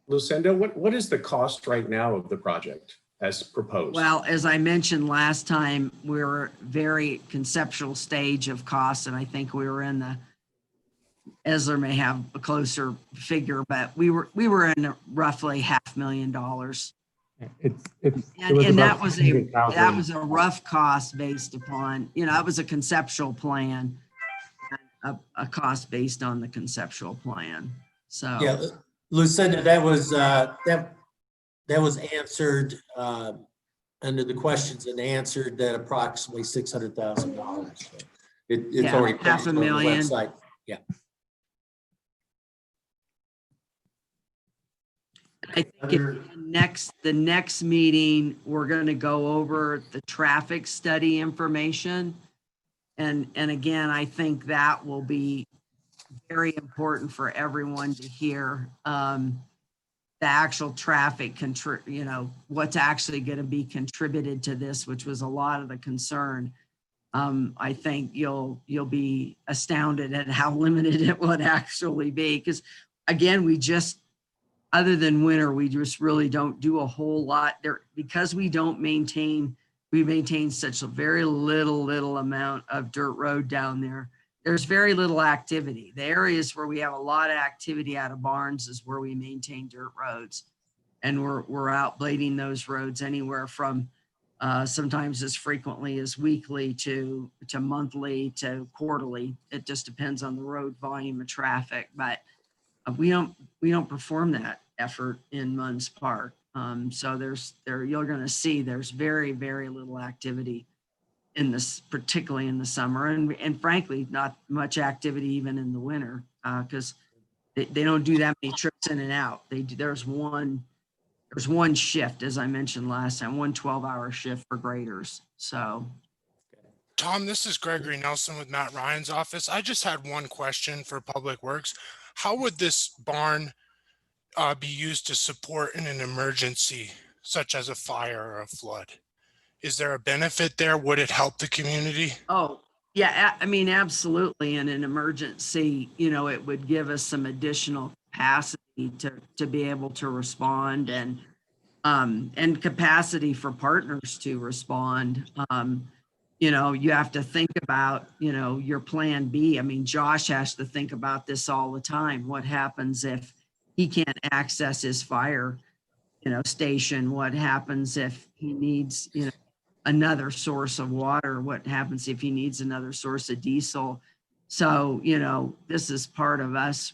Speaker 3: Lucinda, what is the cost right now of the project as proposed?
Speaker 8: Well, as I mentioned last time, we were very conceptual stage of costs, and I think we were in the, Esler may have a closer figure, but we were in roughly $500,000. And that was a rough cost based upon, it was a conceptual plan, a cost based on the conceptual plan. So
Speaker 1: Yeah, Lucinda, that was answered under the questions and answered that approximately $600,000. It's
Speaker 8: Yeah,
Speaker 1: already posted on the
Speaker 8: $500,000.
Speaker 1: website. Yeah.
Speaker 8: I think the next meeting, we're going to go over the traffic study information. And again, I think that will be very important for everyone to hear. The actual traffic, what's actually going to be contributed to this, which was a lot of the concern. I think you'll be astounded at how limited it would actually be. Because again, other than winter, we just really don't do a whole lot there because we maintain such a very little amount of dirt road down there. There's very little activity. The areas where we have a lot of activity out of Barnes is where we maintain dirt roads. And we're out blading those roads anywhere from sometimes as frequently as weekly to monthly to quarterly. It just depends on the road volume of traffic, but we don't perform that effort in Munds Park. So you're going to see there's very little activity in this, particularly in the summer, and frankly, not much activity even in the winter, because they don't do that many trips in and out. There's one shift, as I mentioned last time, one 12-hour shift for graders. So,
Speaker 14: Tom, this is Gregory Nelson with Matt Ryan's office. I just had one question for Public Works. How would this barn be used to support in an emergency, such as a fire or a flood? Is there a benefit there? Would it help the community?
Speaker 8: oh, yeah, I mean, absolutely. In an emergency, it would give us some additional capacity to be able to respond and capacity for partners to respond. You have to think about, your plan B. I mean, Josh has to think about this all the time. What happens if he can't access his fire, station? What happens if he needs, another source of water? What happens if he needs another source of diesel? So, this is part of us,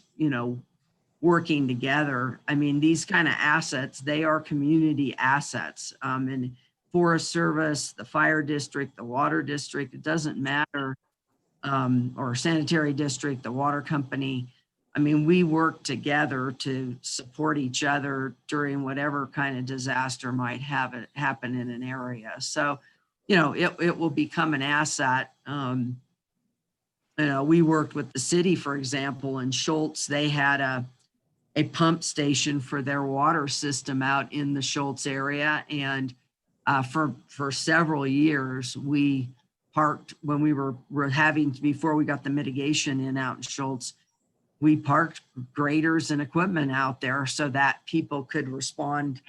Speaker 8: working together. I mean, these kind of assets, they are community assets. And Forest Service, the fire district, the water district, it doesn't matter, or sanitary district, the water company. I mean, we work together to support each other during whatever kind of disaster might happen in an area. So, it will become an asset. We worked with the city, for example, in Schultz. They had a pump station for their water system out in the Schultz area. And for several years, we parked when we were before we got the mitigation in out in Schultz, we parked graders and equipment out there so that people could respond,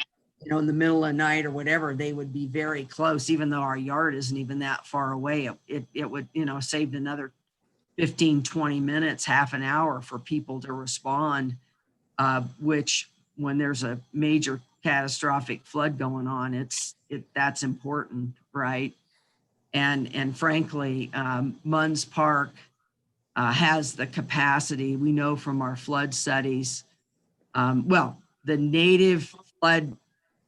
Speaker 8: in the middle of the night or whatever. They would be very close, even though our yard isn't even that far away. It would, saved another 15, 20 minutes, half an hour for people to respond, which when there's a major catastrophic flood going on, that's important, right? And frankly, Munds Park has the capacity. We know from our flood studies, the native flood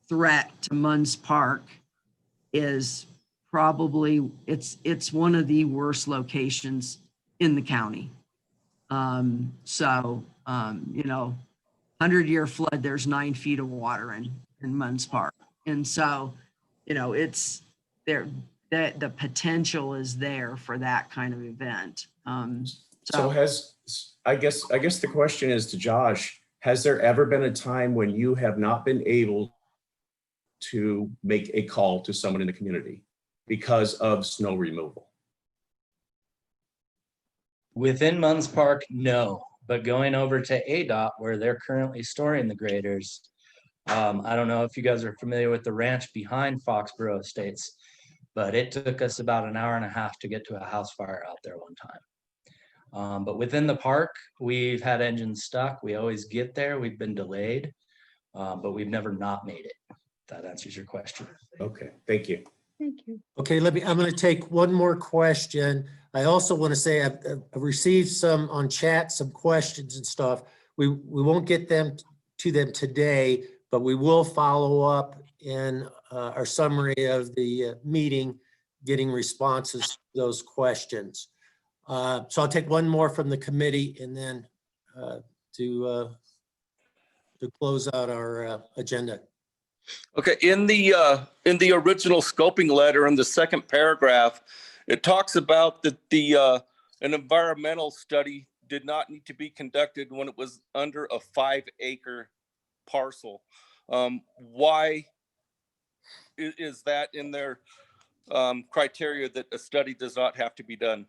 Speaker 8: threat to Munds Park is probably, it's one of the worst locations in the county. 100-year flood, there's 9 feet of water in Munds Park. And so, it's there, the potential is there for that kind of event.
Speaker 3: So I guess the question is to Josh, has there ever been a time when you have not been able to make a call to someone in the community because of snow removal?
Speaker 15: Within Munds Park, no.
Speaker 2: But going over to ADOT, where they're currently storing the graders, I don't know if you guys are familiar with the ranch behind Foxborough Estates, but it took us about an hour and a half to get to a house fire out there one time. But within the park, we've had engines stuck. We always get there. We've been delayed, but we've never not made it. If that answers your question.
Speaker 3: Okay, thank you.
Speaker 12: Thank you.
Speaker 1: Okay, I'm going to take one more question. I also want to say I've received some on chat, some questions and stuff. We won't get them to them today, but we will follow up in our summary of the meeting, getting responses to those questions. So I'll take one more from the committee and then to close out our agenda.
Speaker 4: Okay, in the original scoping letter, in the second paragraph, it talks about that an environmental study did not need to be conducted when it was under a 5-acre parcel. Why is that in their criteria that a study does not have to be done?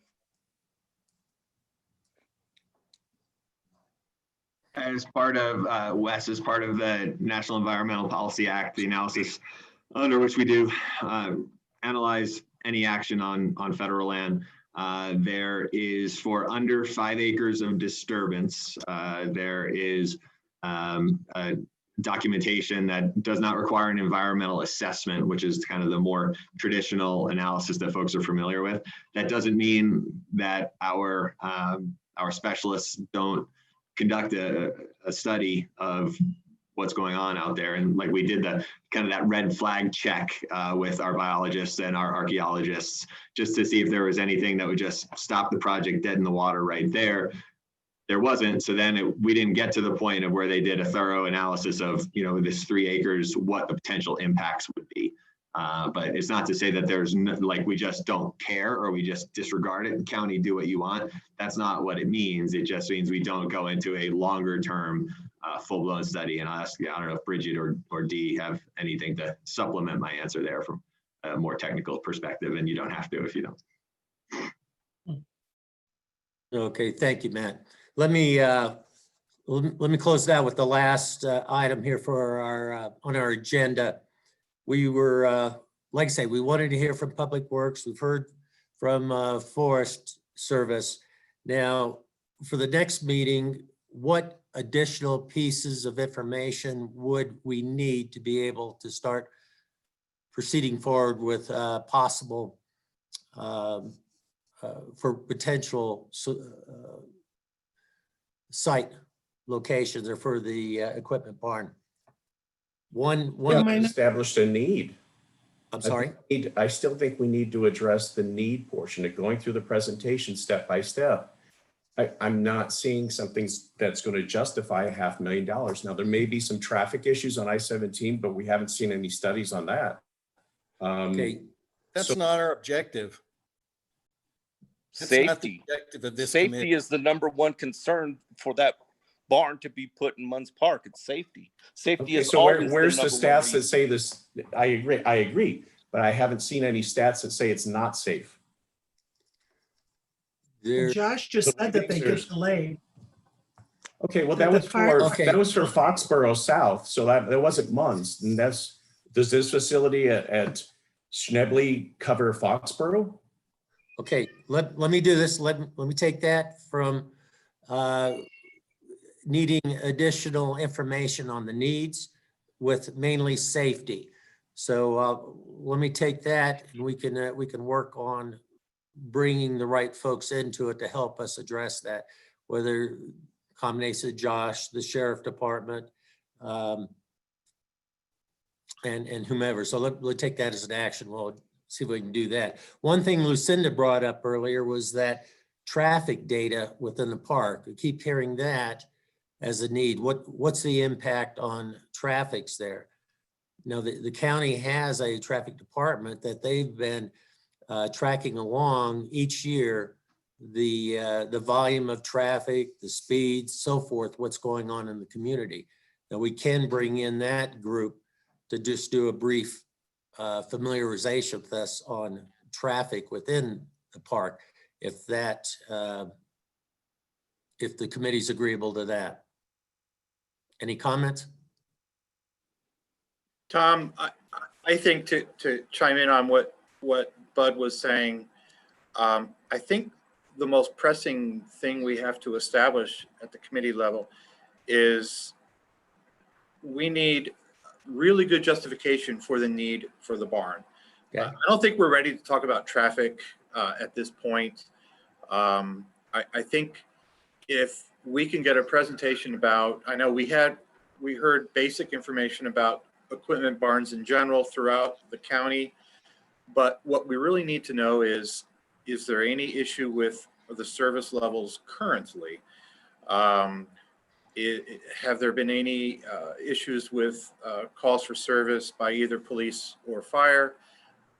Speaker 5: As part of Wes, as part of the National Environmental Policy Act, the analysis under which we do analyze any action on federal land, there is for under 5 acres of disturbance, there is a documentation that does not require an environmental assessment, which is kind of the more traditional analysis that folks are familiar with. That doesn't mean that our specialists don't conduct a study of what's going on out there. And like we did the kind of that red flag check with our biologists and our archaeologists, just to see if there was anything that would just stop the project dead in the water right there. There wasn't. So then we didn't get to the point of where they did a thorough analysis of, this 3 acres, what the potential impacts would be. But it's not to say that there's like we just don't care or we just disregard it and county do what you want. That's not what it means. It just means we don't go into a longer term full-blown study. And I don't know if Bridget or Dee have anything to supplement my answer there from a more technical perspective, and you don't have to if you don't.
Speaker 1: Okay, thank you, Matt. Let me close it out with the last item here for our on our agenda. We were, like I say, we wanted to hear from Public Works. We've heard from Forest Service. Now, for the next meeting, what additional pieces of information would we need to be able to start proceeding forward with possible for potential site locations or for the equipment barn? One
Speaker 3: Established a need.
Speaker 1: I'm sorry?
Speaker 3: I still think we need to address the need portion of going through the presentation step by step. I'm not seeing something that's going to justify $500,000. Now, there may be some traffic issues on I-17, but we haven't seen any studies on that.
Speaker 1: Okay.
Speaker 15: That's not our objective. That's not the
Speaker 4: Safety.
Speaker 15: objective of this
Speaker 4: Safety
Speaker 15: committee.
Speaker 4: is the number-one concern for that barn to be put in Munds Park. It's safety. Safety
Speaker 3: Okay,
Speaker 4: is
Speaker 3: so
Speaker 4: always
Speaker 3: where's the
Speaker 4: number one
Speaker 3: stats that
Speaker 4: reason.
Speaker 3: say this? I agree, but I haven't seen any stats that say it's not safe.
Speaker 10: Josh just said that they get delayed.
Speaker 3: Okay, well,
Speaker 10: The
Speaker 3: that was
Speaker 10: fire-
Speaker 3: that was for Foxborough South, so that wasn't Munds. And does this facility at Schnebley cover Foxborough?
Speaker 1: Okay, let me do this. Let me take that from needing additional information on the needs with mainly safety. So let me take that and we can work on bringing the right folks into it to help us address that, whether combination of Josh, the sheriff department, and whomever. So let's take that as an action. We'll see if we can do that. One thing Lucinda brought up earlier was that traffic data within the park. We keep hearing that as a need. What's the impact on traffics there? Now, the county has a traffic department that they've been tracking along each year, the volume of traffic, the speeds, so forth, what's going on in the community. Now, we can bring in that group to just do a brief familiarization with us on traffic within the park, if that if the committee's agreeable to that. Any comments?
Speaker 16: Tom, I think to chime in on what Bud was saying, I think the most pressing thing we have to establish at the committee level is we need really good justification for the need for the barn.
Speaker 1: Okay.
Speaker 16: I don't think we're ready to talk about traffic at this point. I think if we can get a presentation about, I know we heard basic information about equipment barns in general throughout the county, but what we really need to know is there any issue with the service levels currently? Have there been any issues with calls for service by either police or fire?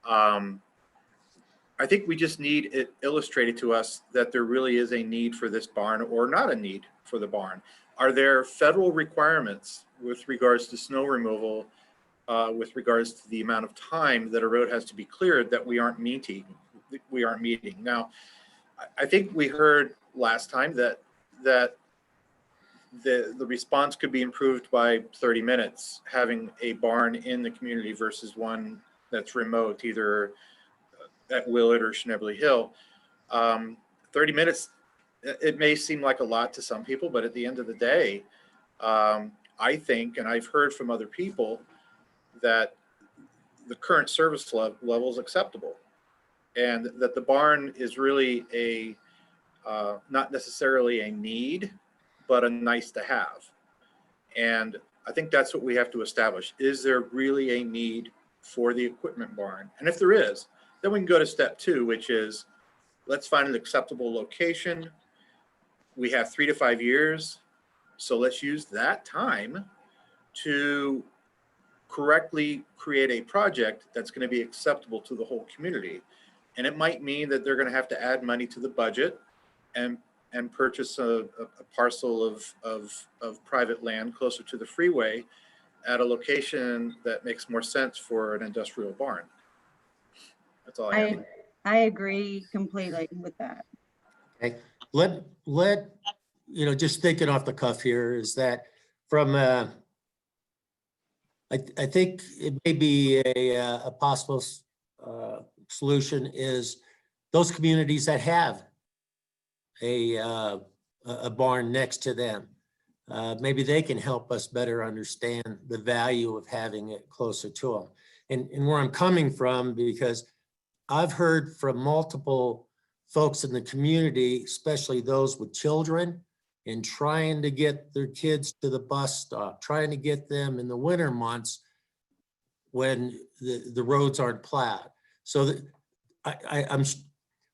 Speaker 16: I think we just need it illustrated to us that there really is a need for this barn or not a need for the barn. Are there federal requirements with regards to snow removal, with regards to the amount of time that a road has to be cleared that we aren't meeting? Now, I think we heard last time that the response could be improved by 30 minutes, having a barn in the community versus one that's remote, either at Willett or Schnebly Hill. 30 minutes, it may seem like a lot to some people, but at the end of the day, I think, and I've heard from other people, that the current service level is acceptable, and that the barn is really not necessarily a need, but a nice to have. And I think that's what we have to establish. Is there really a need for the equipment barn? And if there is, then we can go to step 2, which is let's find an acceptable location. We have 3 to 5 years. So let's use that time to correctly create a project that's going to be acceptable to the whole community. And it might mean that they're going to have to add money to the budget and purchase a parcel of private land closer to the freeway at a location that makes more sense for an industrial barn. That's all I have.
Speaker 12: I agree completely with that.
Speaker 1: Okay, let just thinking off the cuff here is that from I think it may be a possible solution is those communities that have a barn next to them. Maybe they can help us better understand the value of having it closer to them. And where I'm coming from, because I've heard from multiple folks in the community, especially those with children, and trying to get their kids to the bus stop, trying to get them in the winter months when the roads aren't plowed. So I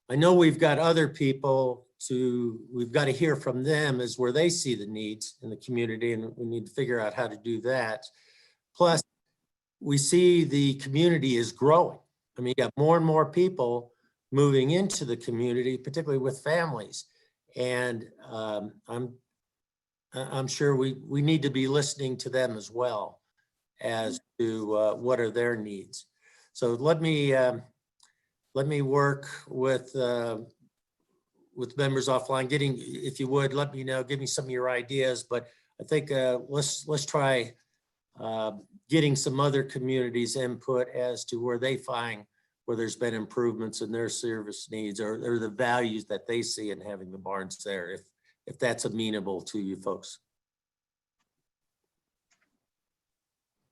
Speaker 1: know we've got other people we've got to hear from them as where they see the needs in the community, and we need to figure out how to do that. Plus, we see the community is growing. I mean, you got more and more people moving into the community, particularly with families. And I'm sure we need to be listening to them as well as to what are their needs. So let me work with members offline. If you would, let me know, give me some of your ideas. But I think let's try getting some other communities' input as to where they find where there's been improvements in their service needs or the values that they see in having the barns there, if that's amenable to you folks.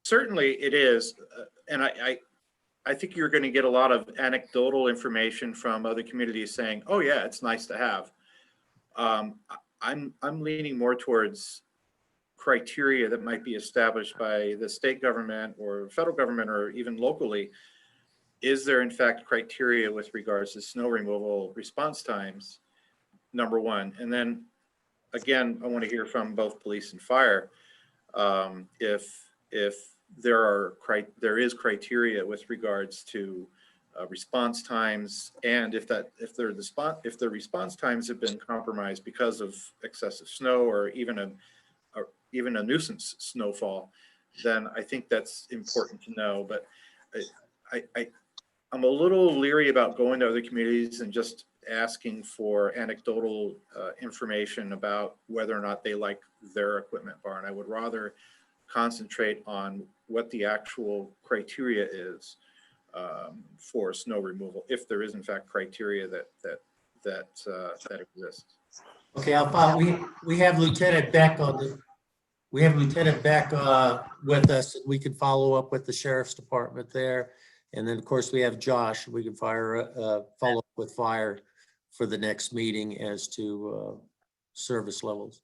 Speaker 16: Certainly it is. And I think you're going to get a lot of anecdotal information from other communities saying, oh yeah, it's nice to have. I'm leaning more towards criteria that might be established by the state government or federal government or even locally. Is there in fact criteria with regards to snow removal response times, number one? And then again, I want to hear from both police and fire. If there is criteria with regards to response times, and if their response times have been compromised because of excessive snow or even a nuisance snowfall, then I think that's important to know. But I'm a little leery about going to other communities and just asking for anecdotal information about whether or not they like their equipment barn. I would rather concentrate on what the actual criteria is for snow removal, if there is in fact criteria that exists.
Speaker 1: Okay, we have Lieutenant Beck on the, with us. We can follow up with the Sheriff's Department there. And then, of course, we have Josh. We can follow up with fire for the next meeting as to service levels.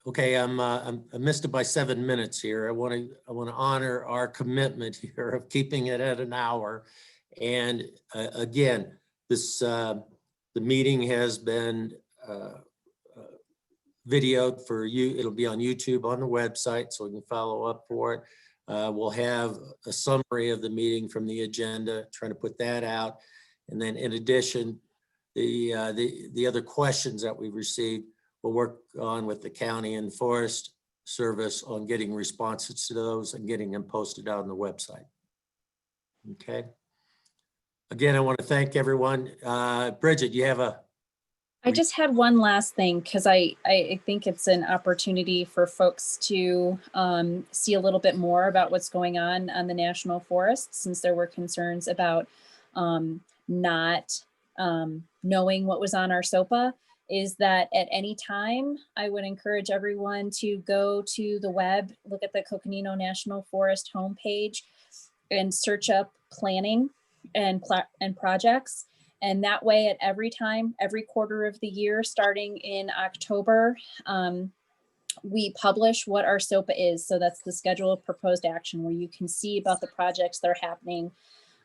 Speaker 1: Okay, I missed it by 7 minutes here. I want to honor our commitment here of keeping it at an hour. And again, the meeting has been videoed for you. It'll be on YouTube on the website, so we can follow up for it. We'll have a summary of the meeting from the agenda, trying to put that out. And then in addition, the other questions that we've received, we'll work on with the county and forest service on getting responses to those and getting them posted out on the website. Okay. Again, I want to thank everyone. Bridget, you have
Speaker 11: I just had one last thing, because I think it's an opportunity for folks to see a little bit more about what's going on the national forest, since there were concerns about not knowing what was on our SOPA. Is that at any time, I would encourage everyone to go to the web, look at the Coconino National Forest homepage and search up planning and projects. And that way, at every time, every quarter of the year, starting in October, we publish what our SOPA is. So that's the schedule of proposed action, where you can see about the projects that are happening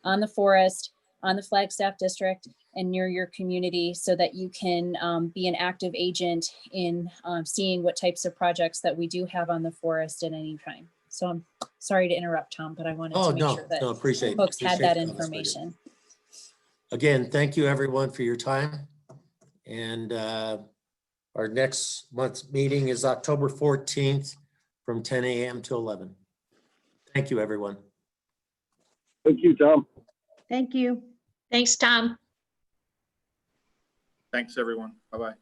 Speaker 11: on the forest, on the Flagstaff district, and near your community, so that you can be an active agent in seeing what types of projects that we do have on the forest at any time. So I'm sorry to interrupt, Tom, but I wanted to make sure that folks had that information.
Speaker 1: Again, thank you everyone for your time. And our next month's meeting is October 14th from 10 a.m. to 11. Thank you, everyone.
Speaker 17: Thank you, Tom.
Speaker 12: Thank you.
Speaker 7: Thanks, Tom.
Speaker 16: Thanks, everyone. Bye-bye.